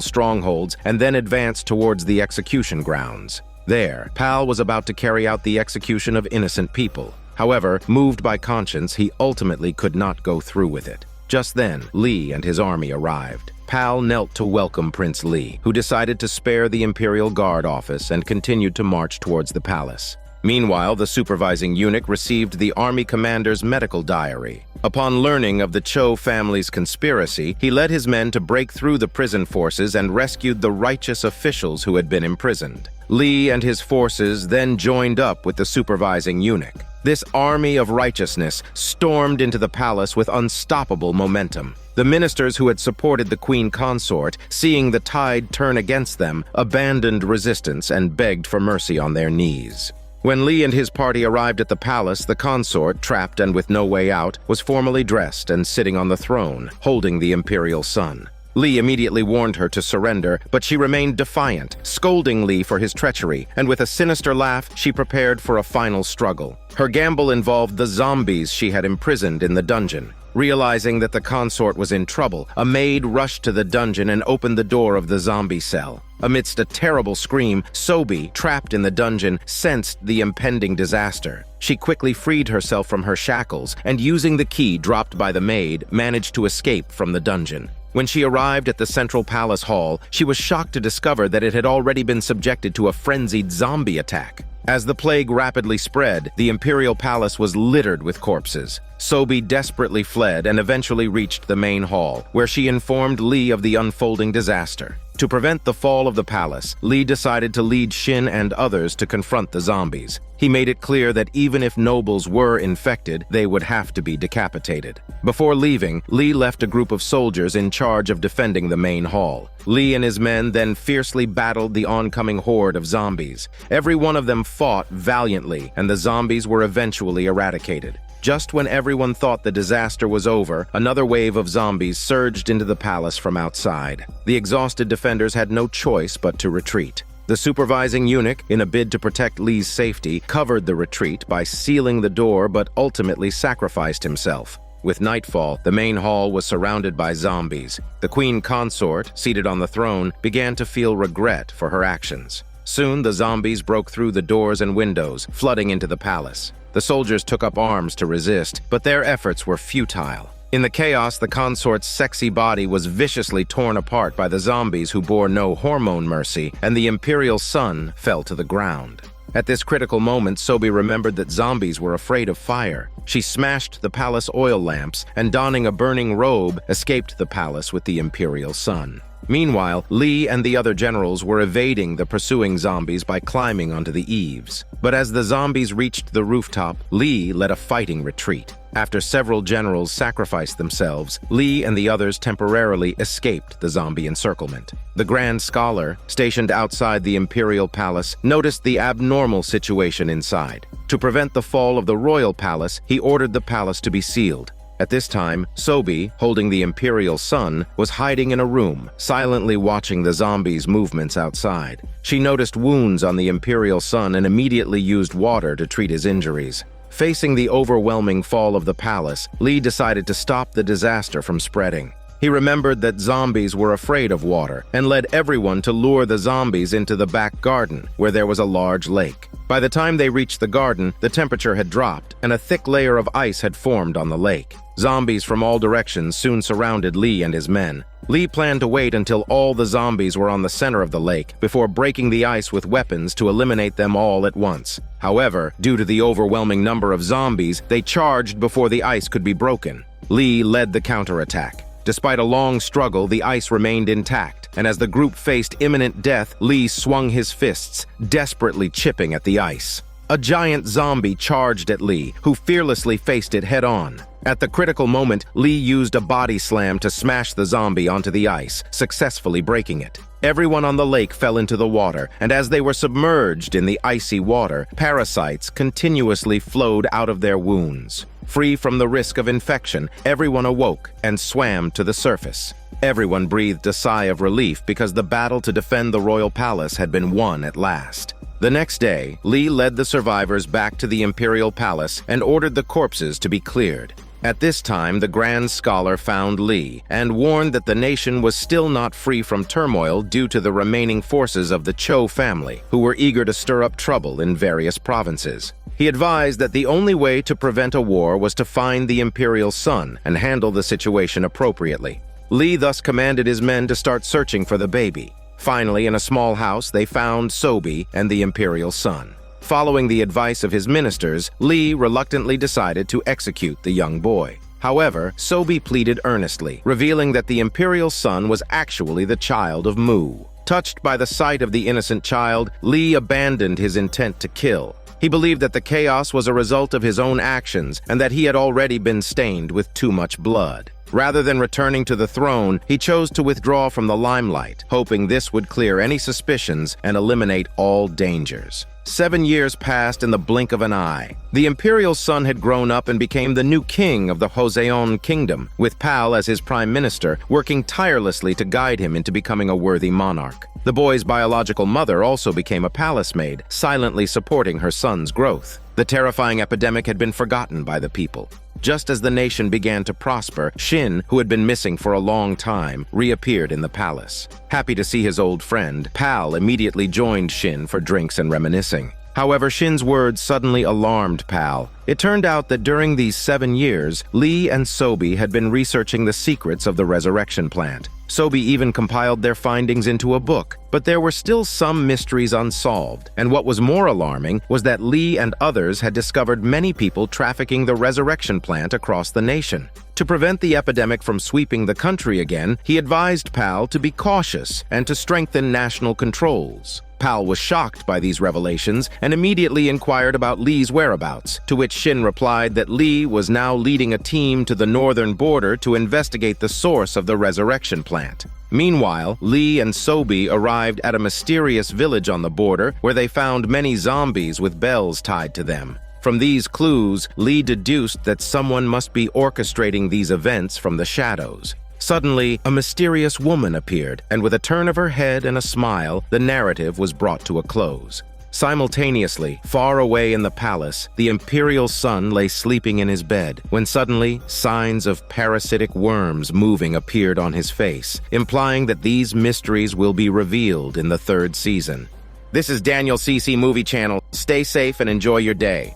Speaker 1: strongholds and then advanced towards the execution grounds. There, Pal was about to carry out the execution of innocent people. However, moved by conscience, he ultimately could not go through with it. Just then, Li and his army arrived. Pal knelt to welcome Prince Li, who decided to spare the Imperial Guard office and continued to march towards the palace. Meanwhile, the supervising eunuch received the army commander's medical diary. Upon learning of the Cho family's conspiracy, he led his men to break through the prison forces and rescued the righteous officials who had been imprisoned. Li and his forces then joined up with the supervising eunuch. This army of righteousness stormed into the palace with unstoppable momentum. The ministers who had supported the queen consort, seeing the tide turn against them, abandoned resistance and begged for mercy on their knees. When Li and his party arrived at the palace, the consort, trapped and with no way out, was formally dressed and sitting on the throne, holding the imperial sun. Li immediately warned her to surrender, but she remained defiant, scolding Li for his treachery, and with a sinister laugh, she prepared for a final struggle. Her gamble involved the zombies she had imprisoned in the dungeon. Realizing that the consort was in trouble, a maid rushed to the dungeon and opened the door of the zombie cell. Amidst a terrible scream, Sobi, trapped in the dungeon, sensed the impending disaster. She quickly freed herself from her shackles and, using the key dropped by the maid, managed to escape from the dungeon. When she arrived at the central palace hall, she was shocked to discover that it had already been subjected to a frenzied zombie attack. As the plague rapidly spread, the imperial palace was littered with corpses. Sobi desperately fled and eventually reached the main hall, where she informed Li of the unfolding disaster. To prevent the fall of the palace, Li decided to lead Shin and others to confront the zombies. He made it clear that even if nobles were infected, they would have to be decapitated. Before leaving, Li left a group of soldiers in charge of defending the main hall. Li and his men then fiercely battled the oncoming horde of zombies. Every one of them fought valiantly, and the zombies were eventually eradicated. Just when everyone thought the disaster was over, another wave of zombies surged into the palace from outside. The exhausted defenders had no choice but to retreat. The supervising eunuch, in a bid to protect Li's safety, covered the retreat by sealing the door but ultimately sacrificed himself. With nightfall, the main hall was surrounded by zombies. The queen consort, seated on the throne, began to feel regret for her actions. Soon, the zombies broke through the doors and windows, flooding into the palace. The soldiers took up arms to resist, but their efforts were futile. In the chaos, the consort's sexy body was viciously torn apart by the zombies who bore no hormone mercy, and the imperial sun fell to the ground. At this critical moment, Sobi remembered that zombies were afraid of fire. She smashed the palace oil lamps and, donning a burning robe, escaped the palace with the imperial sun. Meanwhile, Li and the other generals were evading the pursuing zombies by climbing onto the eaves. But as the zombies reached the rooftop, Li led a fighting retreat. After several generals sacrificed themselves, Li and the others temporarily escaped the zombie encirclement. The Grand Scholar, stationed outside the imperial palace, noticed the abnormal situation inside. To prevent the fall of the royal palace, he ordered the palace to be sealed. At this time, Sobi, holding the imperial sun, was hiding in a room, silently watching the zombies' movements outside. She noticed wounds on the imperial sun and immediately used water to treat his injuries. Facing the overwhelming fall of the palace, Li decided to stop the disaster from spreading. He remembered that zombies were afraid of water and led everyone to lure the zombies into the back garden, where there was a large lake. By the time they reached the garden, the temperature had dropped and a thick layer of ice had formed on the lake. Zombies from all directions soon surrounded Lee and his men. Lee planned to wait until all the zombies were on the center of the lake before breaking the ice with weapons to eliminate them all at once. However, due to the overwhelming number of zombies, they charged before the ice could be broken. Lee led the counterattack. Despite a long struggle, the ice remained intact, and as the group faced imminent death, Lee swung his fists, desperately chipping at the ice. A giant zombie charged at Lee, who fearlessly faced it head-on. At the critical moment, Lee used a body slam to smash the zombie onto the ice, successfully breaking it. Everyone on the lake fell into the water, and as they were submerged in the icy water, parasites continuously flowed out of their wounds. Free from the risk of infection, everyone awoke and swam to the surface. Everyone breathed a sigh of relief because the battle to defend the royal palace had been won at last. The next day, Lee led the survivors back to the imperial palace and ordered the corpses to be cleared. At this time, the Grand Scholar found Lee and warned that the nation was still not free from turmoil due to the remaining forces of the Cho family, who were eager to stir up trouble in various provinces. He advised that the only way to prevent a war was to find the imperial son and handle the situation appropriately. Lee thus commanded his men to start searching for the baby. Finally, in a small house, they found Sobi and the imperial son. Following the advice of his ministers, Lee reluctantly decided to execute the young boy. However, Sobi pleaded earnestly, revealing that the imperial son was actually the child of Mu. Touched by the sight of the innocent child, Lee abandoned his intent to kill. He believed that the chaos was a result of his own actions and that he had already been stained with too much blood. Rather than returning to the throne, he chose to withdraw from the limelight, hoping this would clear any suspicions and eliminate all dangers. 7 years passed in the blink of an eye. The imperial son had grown up and became the new king of the Joseon kingdom, with Pal as his prime minister, working tirelessly to guide him into becoming a worthy monarch. The boy's biological mother also became a palace maid, silently supporting her son's growth. The terrifying epidemic had been forgotten by the people. Just as the nation began to prosper, Shin, who had been missing for a long time, reappeared in the palace. Happy to see his old friend, Pal immediately joined Shin for drinks and reminiscing. However, Shin's words suddenly alarmed Pal. It turned out that during these 7 years, Lee and Sobi had been researching the secrets of the resurrection plant. Sobi even compiled their findings into a book, but there were still some mysteries unsolved, and what was more alarming was that Lee and others had discovered many people trafficking the resurrection plant across the nation. To prevent the epidemic from sweeping the country again, he advised Pal to be cautious and to strengthen national controls. Pal was shocked by these revelations and immediately inquired about Lee's whereabouts, to which Shin replied that Lee was now leading a team to the northern border to investigate the source of the resurrection plant. Meanwhile, Lee and Sobi arrived at a mysterious village on the border where they found many zombies with bells tied to them. From these clues, Lee deduced that someone must be orchestrating these events from the shadows. Suddenly, a mysterious woman appeared, and with a turn of her head and a smile, the narrative was brought to a close. Simultaneously, far away in the palace, the imperial son lay sleeping in his bed, when suddenly, signs of parasitic worms moving appeared on his face, implying that these mysteries will be revealed in the 3rd season. This is Daniel CC Movie Channel. Stay safe and enjoy your day.